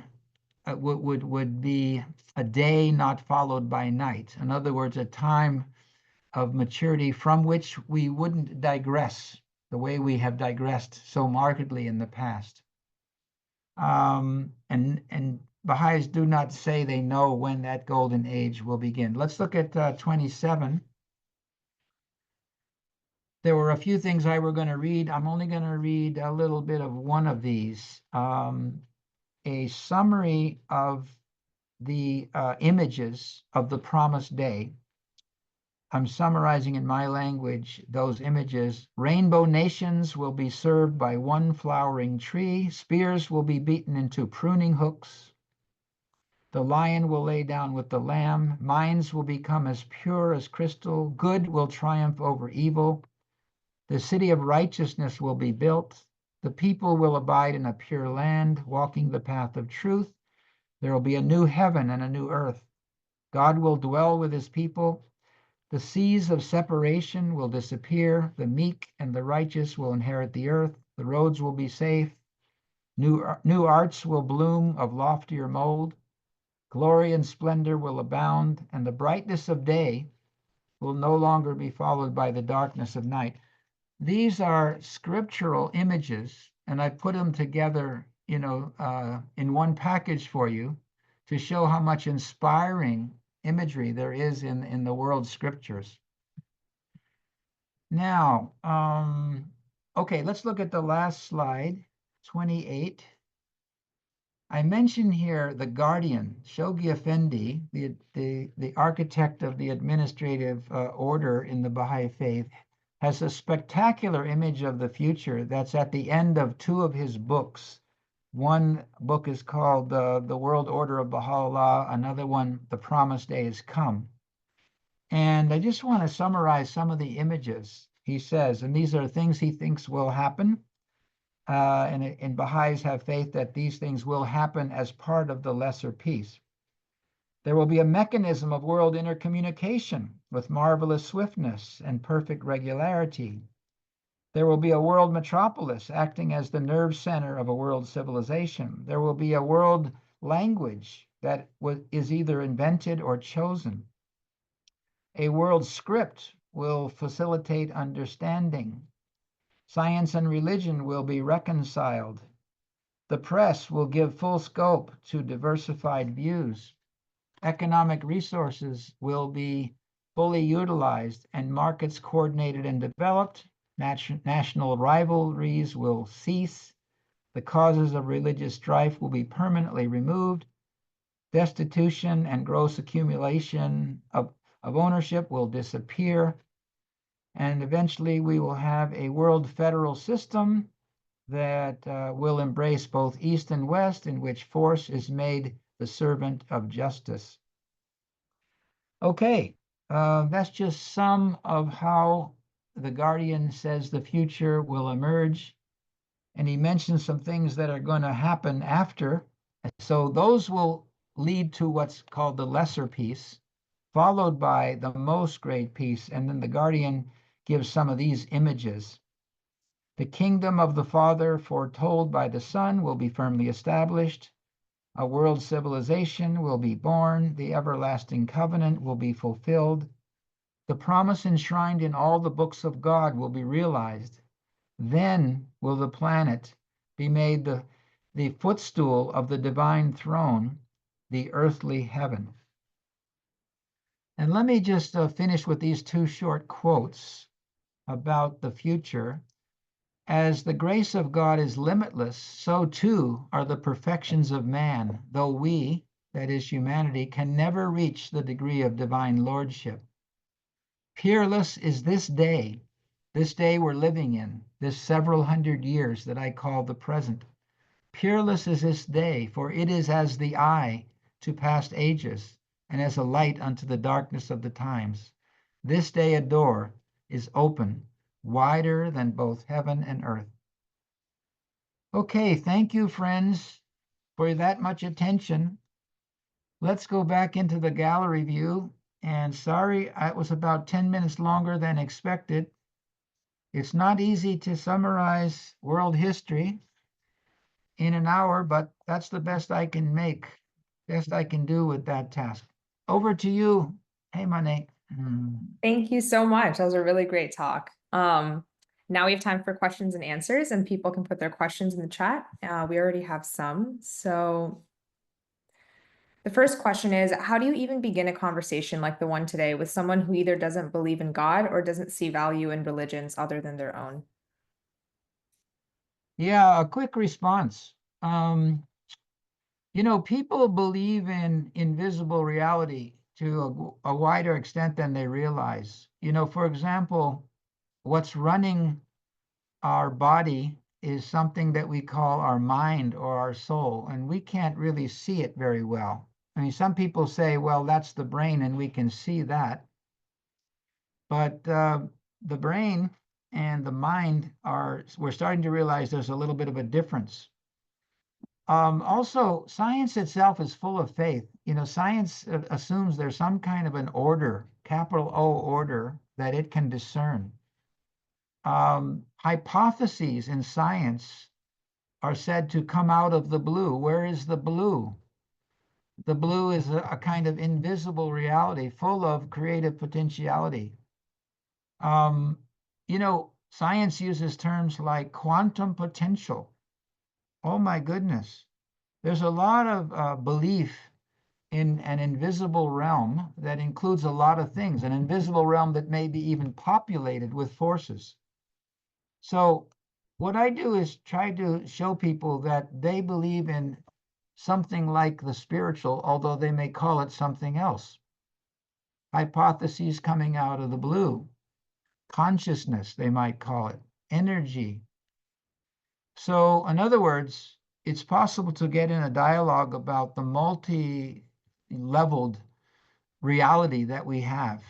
would be a day not followed by night. In other words, a time of maturity from which we wouldn't digress the way we have digressed so markedly in the past. And Baha'is do not say they know when that golden age will begin. Let's look at 27. There were a few things I were going to read. I'm only going to read a little bit of one of these. A summary of the images of the promised day. I'm summarizing in my language those images. Rainbow nations will be served by one flowering tree. Spears will be beaten into pruning hooks. The lion will lay down with the lamb. Minds will become as pure as crystal. Good will triumph over evil. The city of righteousness will be built. The people will abide in a pure land, walking the path of truth. There will be a new heaven and a new earth. God will dwell with his people. The seas of separation will disappear. The meek and the righteous will inherit the earth. The roads will be safe. New arts will bloom of loftier mold. Glory and splendor will abound, and the brightness of day will no longer be followed by the darkness of night. These are scriptural images, and I put them together, in one package for you to show how much inspiring imagery there is in the world scriptures. Now, okay, let's look at the last slide, 28. I mention here the guardian, Shoghi Effendi, the architect of the administrative order in the Baha'i Faith, has a spectacular image of the future that's at the end of 2 of his books. One book is called The World Order of Baha'u'llah, another one, The Promised Day Has Come. And I just want to summarize some of the images he says, and these are things he thinks will happen. And Baha'is have faith that these things will happen as part of the lesser peace. There will be a mechanism of world intercommunication with marvelous swiftness and perfect regularity. There will be a world metropolis acting as the nerve center of a world civilization. There will be a world language that is either invented or chosen. A world script will facilitate understanding. Science and religion will be reconciled. The press will give full scope to diversified views. Economic resources will be fully utilized and markets coordinated and developed. National rivalries will cease. The causes of religious strife will be permanently removed. Destitution and gross accumulation of ownership will disappear. And eventually we will have a world federal system that will embrace both East and West, in which force is made the servant of justice. Okay, that's just some of how the Guardian says the future will emerge. And he mentions some things that are going to happen after. So those will lead to what's called the lesser peace, followed by the most great peace. And then the Guardian gives some of these images. The kingdom of the Father foretold by the Son will be firmly established. A world civilization will be born. The everlasting covenant will be fulfilled. The promise enshrined in all the books of God will be realized. Then will the planet be made the footstool of the divine throne, the earthly heaven. And let me just finish with these two short quotes about the future. As the grace of God is limitless, so too are the perfections of man, though we, that is humanity, can never reach the degree of divine lordship. Peerless is this day we're living in, this several hundred years that I call the present. Peerless is this day, for it is as the eye to past ages, and as a light unto the darkness of the times. This day a door is open, wider than both heaven and earth. Okay, thank you, friends, for that much attention. Let's go back into the gallery view. And sorry, it was about 10 minutes longer than expected. It's not easy to summarize world history in an hour, but that's the best I can make, best I can do with that task. Over to you. Hey, Monet. Thank you so much. That was a really great talk. Now we have time for questions and answers, and people can put their questions in the chat. We already have some. So the first question is, how do you even begin a conversation like the one today with someone who either doesn't believe in God or doesn't see value in religions other than their own? Yeah, a quick response. People believe in invisible reality to a wider extent than they realize. For example, what's running our body is something that we call our mind or our soul, and we can't really see it very well. I mean, some people say, well, that's the brain and we can see that. But the brain and the mind we're starting to realize there's a little bit of a difference. Also, science itself is full of faith. Science assumes there's some kind of an order, capital O order, that it can discern. Hypotheses in science are said to come out of the blue. Where is the blue? The blue is a kind of invisible reality full of creative potentiality. Science uses terms like quantum potential. Oh my goodness. There's a lot of belief in an invisible realm that includes a lot of things, an invisible realm that may be even populated with forces. So what I do is try to show people that they believe in something like the spiritual, although they may call it something else. Hypotheses coming out of the blue, consciousness, they might call it, energy. So in other words, it's possible to get in a dialogue about the multi-leveled reality that we have.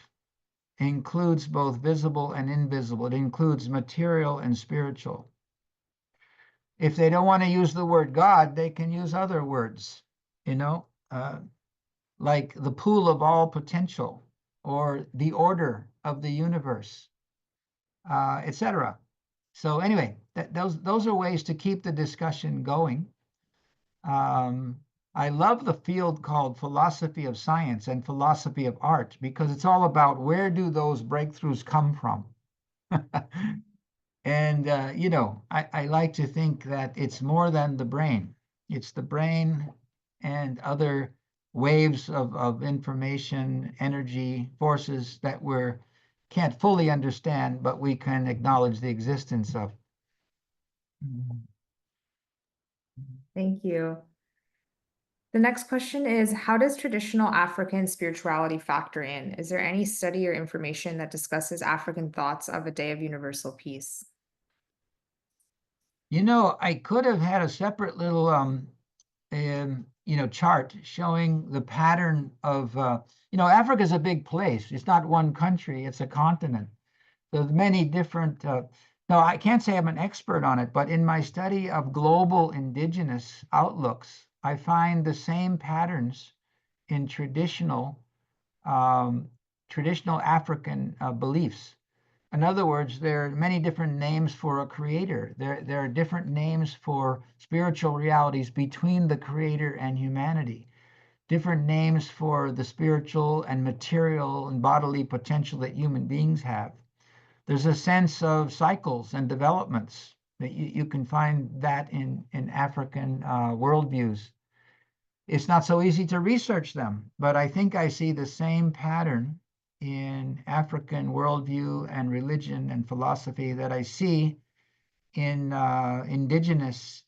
It includes both visible and invisible. It includes material and spiritual. If they don't want to use the word God, they can use other words, like the pool of all potential or the order of the universe, etc. So anyway, those are ways to keep the discussion going. I love the field called philosophy of science and philosophy of art because it's all about where do those breakthroughs come from. And, I like to think that it's more than the brain. It's the brain and other waves of information, energy, forces that we can't fully understand, but we can acknowledge the existence of. Thank you. The next question is, how does traditional African spirituality factor in? Is there any study or information that discusses African thoughts of a day of universal peace? I could have had a separate little chart showing the pattern of Africa is a big place. It's not one country, it's a continent. There's many different no, I can't say I'm an expert on it, but in my study of global indigenous outlooks, I find the same patterns in traditional African beliefs. In other words, there are many different names for a creator. There are different names for spiritual realities between the creator and humanity, different names for the spiritual and material and bodily potential that human beings have. There's a sense of cycles and developments that you can find that in African worldviews. It's not so easy to research them, but I think I see the same pattern in African worldview and religion and philosophy that I see in indigenous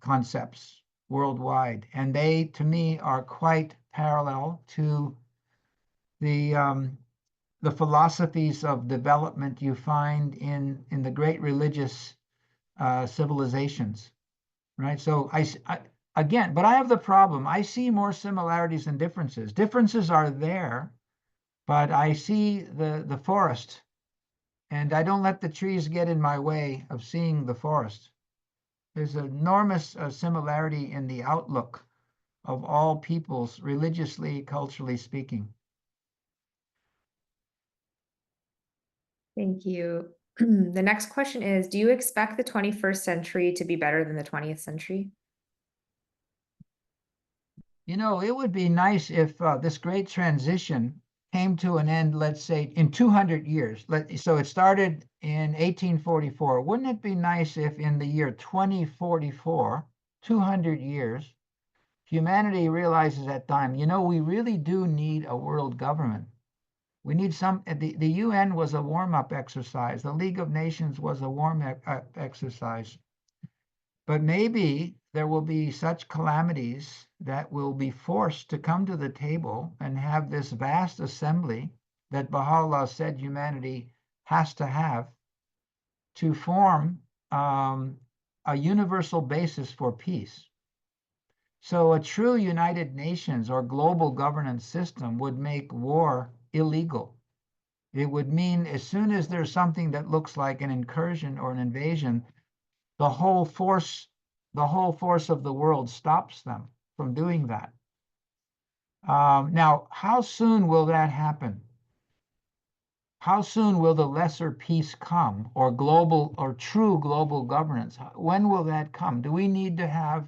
concepts worldwide. And they, to me, are quite parallel to the philosophies of development you find in the great religious civilizations, right? So again, but I have the problem. I see more similarities than differences. Differences are there, but I see the forest, and I don't let the trees get in my way of seeing the forest. There's an enormous similarity in the outlook of all peoples, religiously, culturally speaking. Thank you. The next question is, do you expect the 21st century to be better than the 20th century? It would be nice if this great transition came to an end, let's say, in 200 years. So it started in 1844. Wouldn't it be nice if in the year 2044, 200 years, humanity realizes at time, we really do need a world government. We need the UN was a warm-up exercise. The League of Nations was a warm-up exercise. But maybe there will be such calamities that will be forced to come to the table and have this vast assembly that Baha'u'llah said humanity has to have to form a universal basis for peace. So a true United Nations or global governance system would make war illegal. It would mean as soon as there's something that looks like an incursion or an invasion, the whole force of the world stops them from doing that. Now, how soon will that happen? How soon will the lesser peace come, or global or true global governance? When will that come? Do we need to have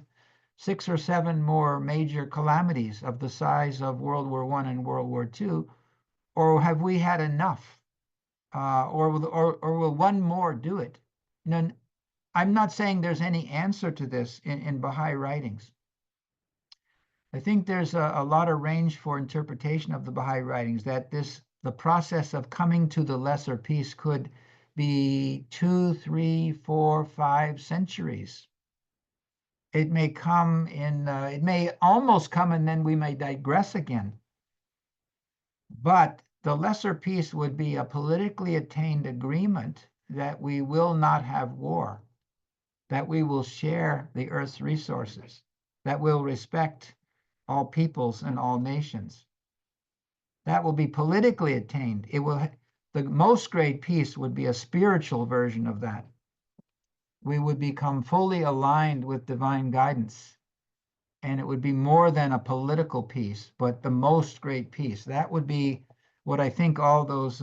6 or 7 more major calamities of the size of World War I and World War II, or have we had enough? Or will one more do it? I'm not saying there's any answer to this in Baha'i writings. I think there's a lot of range for interpretation of the Baha'i writings, that the process of coming to the lesser peace could be 2, 3, 4, 5 centuries. It may come it may almost come and then we may digress again. But the lesser peace would be a politically attained agreement that we will not have war, that we will share the earth's resources, that we'll respect all peoples and all nations. That will be politically attained. The most great peace would be a spiritual version of that. We would become fully aligned with divine guidance. and it would be more than a political peace, but the most great peace. That would be what I think all those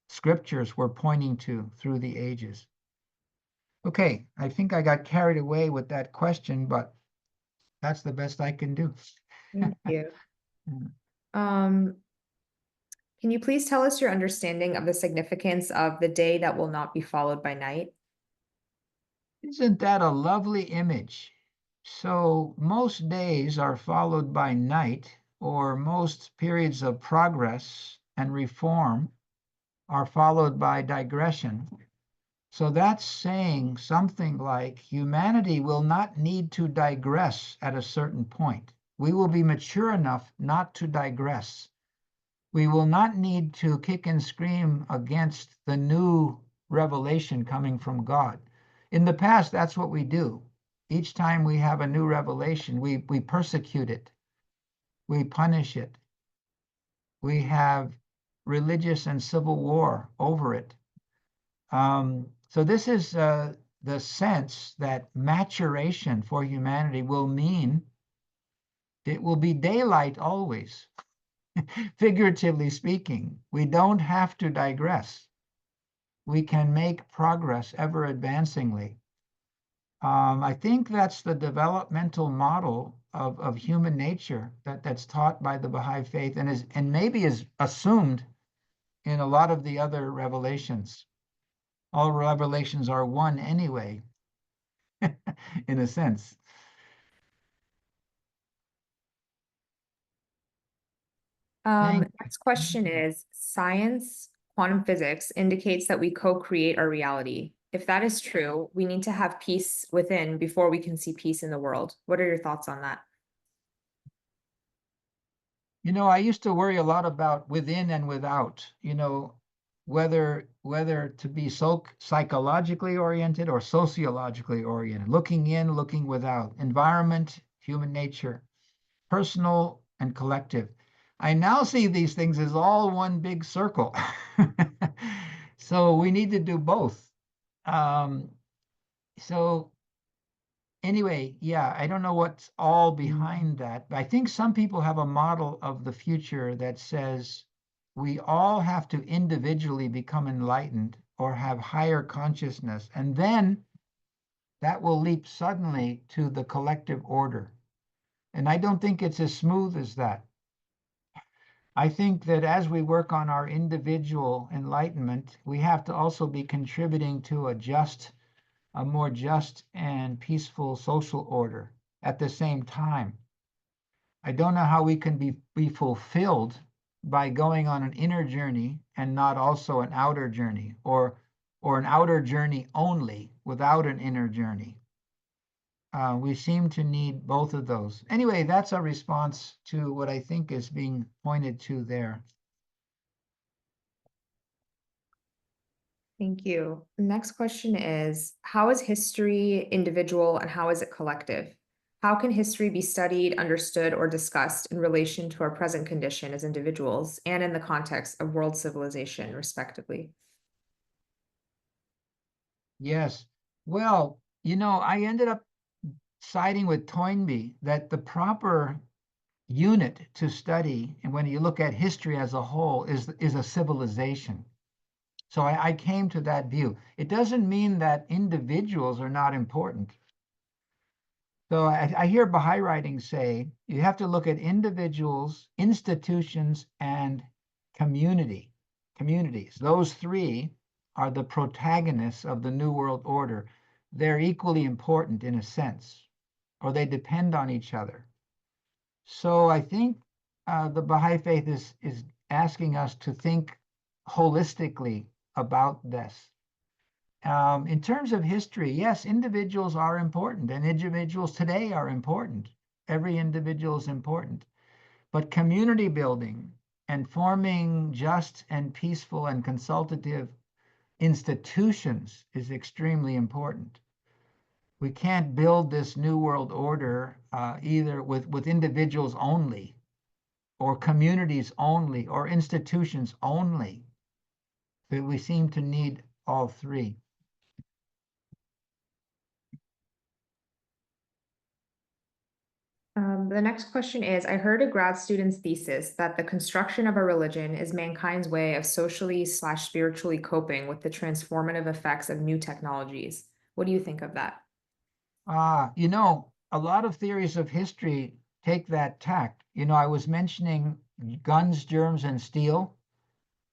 scriptures were pointing to through the ages. Okay, I think I got carried away with that question, but that's the best I can do. Thank you. Mm. Can you please tell us your understanding of the significance of the day that will not be followed by night? Isn't that a lovely image? So most days are followed by night, or most periods of progress and reform are followed by digression. So that's saying something like humanity will not need to digress at a certain point. We will be mature enough not to digress. We will not need to kick and scream against the new revelation coming from God. In the past, that's what we do. Each time we have a new revelation, we persecute it, we punish it, we have religious and civil war over it. So this is the sense that maturation for humanity will mean it will be daylight always. Figuratively speaking, we don't have to digress. We can make progress ever advancingly. I think that's the developmental model of human nature that's taught by the Baha'i Faith and maybe is assumed in a lot of the other revelations. All revelations are one anyway, in a sense. Next question is, science, quantum physics indicates that we co-create our reality. If that is true, we need to have peace within before we can see peace in the world. What are your thoughts on that? You know, I used to worry a lot about within and without, whether to be so psychologically oriented or sociologically oriented, looking in, looking without, environment, human nature, personal and collective. I now see these things as all one big circle. So we need to do both. Um, so anyway, yeah, I don't know what's all behind that, but I think some people have a model of the future that says we all have to individually become enlightened or have higher consciousness, and then that will leap suddenly to the collective order. And I don't think it's as smooth as that. I think that as we work on our individual enlightenment, we have to also be contributing to a more just and peaceful social order at the same time. I don't know how we can be fulfilled by going on an inner journey and not also an outer journey, or an outer journey only without an inner journey. We seem to need both of those. Anyway, that's a response to what I think is being pointed to there. Thank you. The next question is, how is history individual and how is it collective? How can history be studied, understood, or discussed in relation to our present condition as individuals and in the context of world civilization, respectively? Yes. Well, I ended up siding with Toynbee that the proper unit to study, and when you look at history as a whole, is a civilization. So I came to that view. It doesn't mean that individuals are not important. So I hear Baha'i writings say you have to look at individuals, institutions, and communities. Those three are the protagonists of the New World Order. They're equally important in a sense, or they depend on each other. So I think the Baha'i Faith is asking us to think holistically about this. In terms of history, yes, individuals are important, and individuals today are important. Every individual is important. But community building and forming just and peaceful and consultative institutions is extremely important. We can't build this new world order either with individuals only, or communities only, or institutions only. But we seem to need all three. The next question is, I heard a grad student's thesis that the construction of a religion is mankind's way of socially/spiritually coping with the transformative effects of new technologies. What do you think of that? You know, a lot of theories of history take that tact. You know, I was mentioning Guns, Germs, and Steel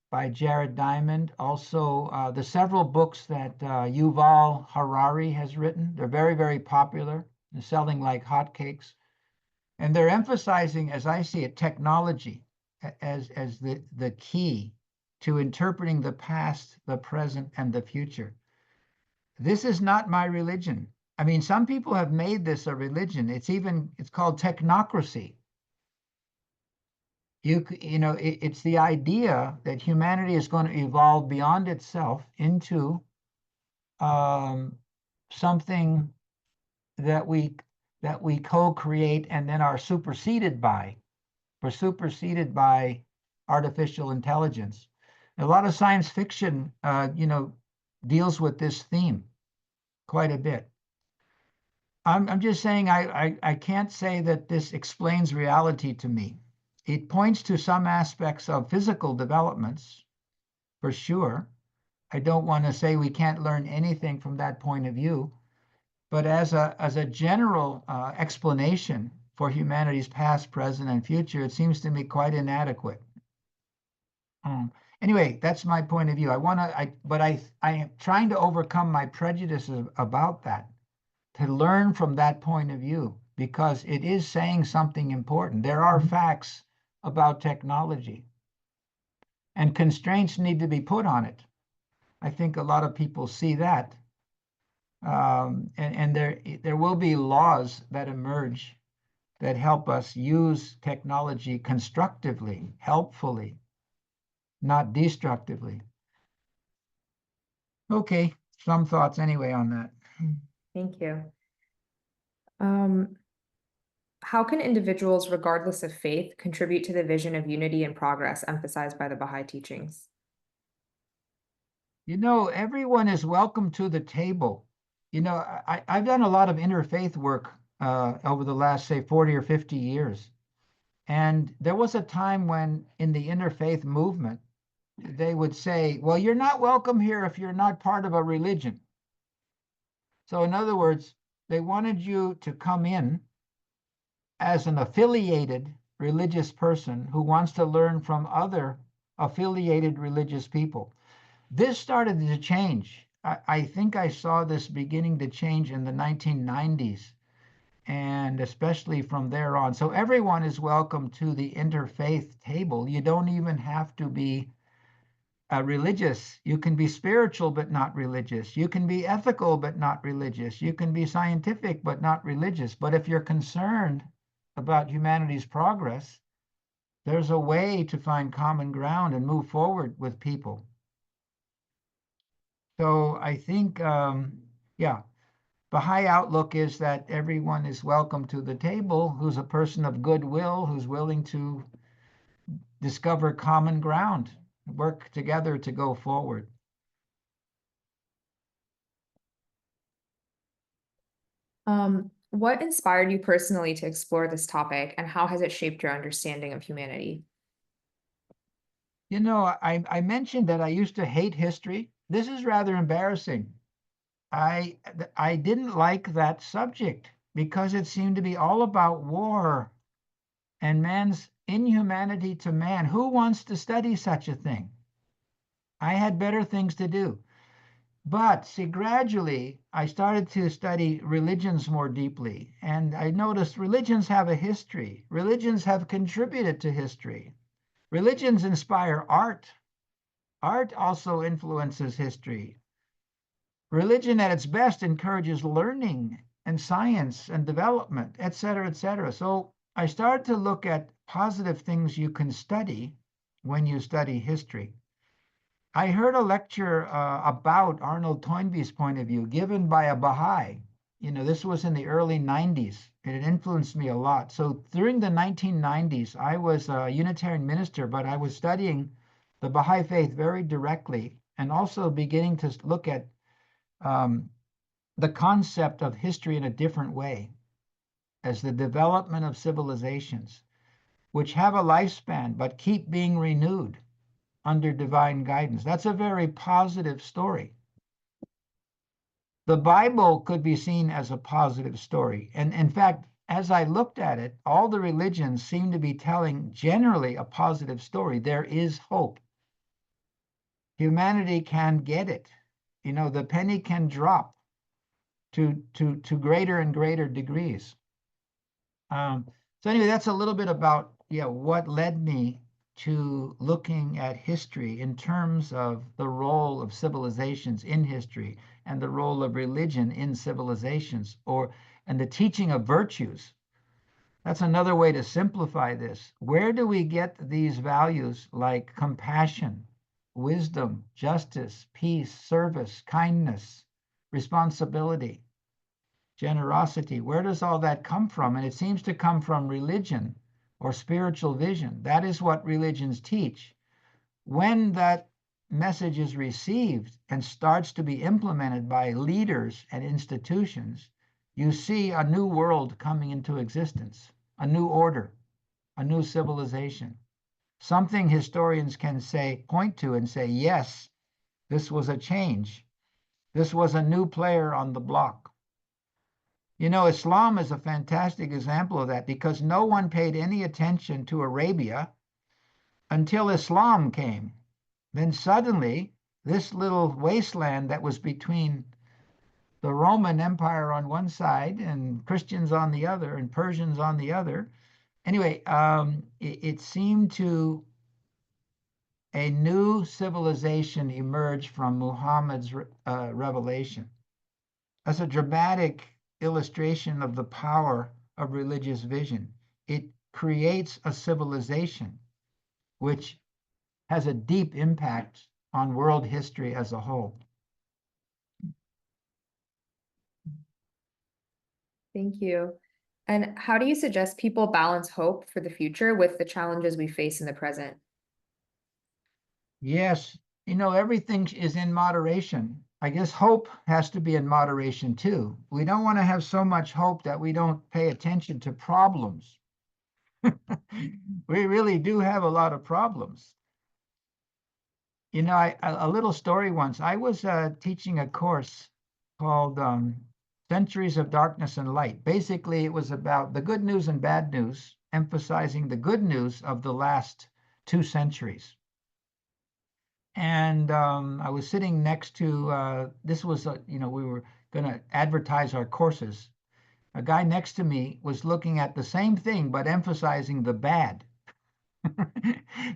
by Jared Diamond. Also, the several books that Yuval Harari has written. They're very, very popular and selling like hotcakes. And they're emphasizing, as I see it, technology as the key to interpreting the past, the present, and the future. This is not my religion. I mean, some people have made this a religion. It's called technocracy. You know, it's the idea that humanity is going to evolve beyond itself into something that we co-create and then are superseded by. We're superseded by artificial intelligence. A lot of science fiction, you know, deals with this theme quite a bit. I'm just saying I can't say that this explains reality to me. It points to some aspects of physical developments, for sure. I don't want to say we can't learn anything from that point of view, but as a general explanation for humanity's past, present, and future, it seems to me quite inadequate. Anyway, that's my point of view. I am trying to overcome my prejudices about that, to learn from that point of view, because it is saying something important. There are facts about technology, and constraints need to be put on it. I think a lot of people see that. And there will be laws that emerge that help us use technology constructively, helpfully, not destructively. Okay, some thoughts anyway on that. Thank you. How can individuals, regardless of faith, contribute to the vision of unity and progress emphasized by the Baha'i teachings? You know, everyone is welcome to the table. You know, I've done a lot of interfaith work over the last, say, 40 or 50 years. And there was a time when in the interfaith movement, they would say, well, you're not welcome here if you're not part of a religion. So in other words, they wanted you to come in as an affiliated religious person who wants to learn from other affiliated religious people. This started to change. I think I saw this beginning to change in the 1990s, and especially from there on. So everyone is welcome to the interfaith table. You don't even have to be religious. You can be spiritual, but not religious. You can be ethical, but not religious. You can be scientific, but not religious. But if you're concerned about humanity's progress, there's a way to find common ground and move forward with people. So I think, yeah, Baha'i outlook is that everyone is welcome to the table who's a person of goodwill, who's willing to discover common ground, work together to go forward. What inspired you personally to explore this topic, and how has it shaped your understanding of humanity? You know, I mentioned that I used to hate history. This is rather embarrassing. I didn't like that subject because it seemed to be all about war and man's inhumanity to man. Who wants to study such a thing? I had better things to do. But see, gradually, I started to study religions more deeply, and I noticed religions have a history. Religions have contributed to history. Religions inspire art. Art also influences history. Religion at its best encourages learning and science and development, et cetera, et cetera. So I started to look at positive things you can study when you study history. I heard a lecture about Arnold Toynbee's point of view given by a Baha'i. You know, this was in the early 90s, and it influenced me a lot. So during the 1990s, I was a Unitarian minister, but I was studying the Baha'i faith very directly and also beginning to look at the concept of history in a different way, as the development of civilizations, which have a lifespan but keep being renewed under divine guidance. That's a very positive story. The Bible could be seen as a positive story. And in fact, as I looked at it, all the religions seem to be telling generally a positive story. There is hope. Humanity can get it. You know, the penny can drop to greater and greater degrees. So anyway, that's a little bit about what led me to looking at history in terms of the role of civilizations in history and the role of religion in civilizations, and the teaching of virtues. That's another way to simplify this. Where do we get these values like compassion, wisdom, justice, peace, service, kindness, responsibility, generosity? Where does all that come from? And it seems to come from religion or spiritual vision. That is what religions teach. When that message is received and starts to be implemented by leaders and institutions, you see a new world coming into existence, a new order, a new civilization. Something historians can point to and say, yes, this was a change. This was a new player on the block. You know, Islam is a fantastic example of that, because no one paid any attention to Arabia until Islam came. Then suddenly, this little wasteland that was between the Roman Empire on one side and Christians on the other and Persians on the other. Anyway, it seemed to a new civilization emerge from Muhammad's revelation. That's a dramatic illustration of the power of religious vision. It creates a civilization which has a deep impact on world history as a whole. Thank you. And how do you suggest people balance hope for the future with the challenges we face in the present? Yes, you know, everything is in moderation. I guess hope has to be in moderation too. We don't want to have so much hope that we don't pay attention to problems. We really do have a lot of problems. You know, a little story once. I was teaching a course called Centuries of Darkness and Light. Basically, it was about the good news and bad news, emphasizing the good news of the last 2 centuries. And I was sitting next to, this was, we were going to advertise our courses. A guy next to me was looking at the same thing, but emphasizing the bad.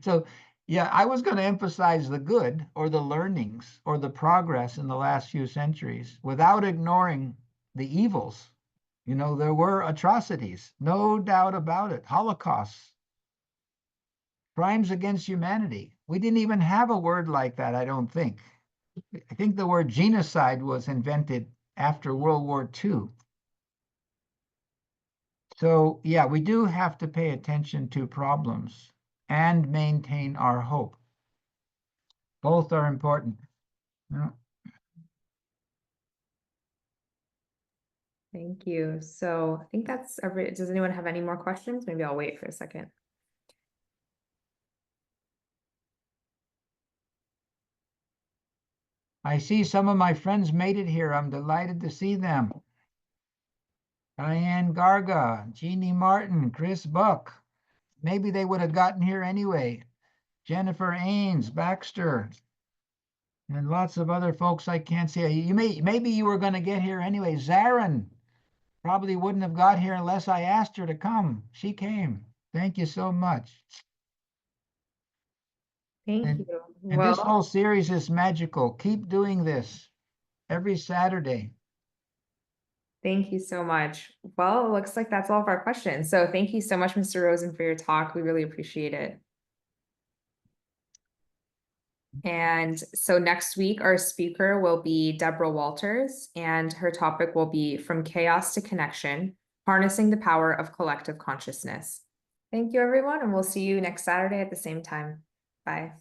So, yeah, I was going to emphasize the good or the learnings or the progress in the last few centuries without ignoring the evils. You know, there were atrocities, no doubt about it, Holocausts, crimes against humanity. We didn't even have a word like that, I don't think. I think the word genocide was invented after World War II. So, yeah, we do have to pay attention to problems and maintain our hope. Both are important. Yeah. Thank you. So I think that's every, does anyone have any more questions? Maybe I'll wait for a second. I see some of my friends made it here. I'm delighted to see them. Diane Garga, Jeannie Martin, Chris Buck. Maybe they would have gotten here anyway. Jennifer Ains, Baxter, and lots of other folks I can't see. Maybe you were going to get here anyway. Zarin probably wouldn't have got here unless I asked her to come. She came. Thank you so much. Thank you. And this whole series is magical. Keep doing this every Saturday. Thank you so much. Well, it looks like that's all of our questions. So thank you so much, Mr. Rosen, for your talk. We really appreciate it. And so next week, our speaker will be Deborah Walters, and her topic will be From Chaos to Connection, Harnessing the Power of Collective Consciousness. Thank you, everyone, and we'll see you next Saturday at the same time. Bye.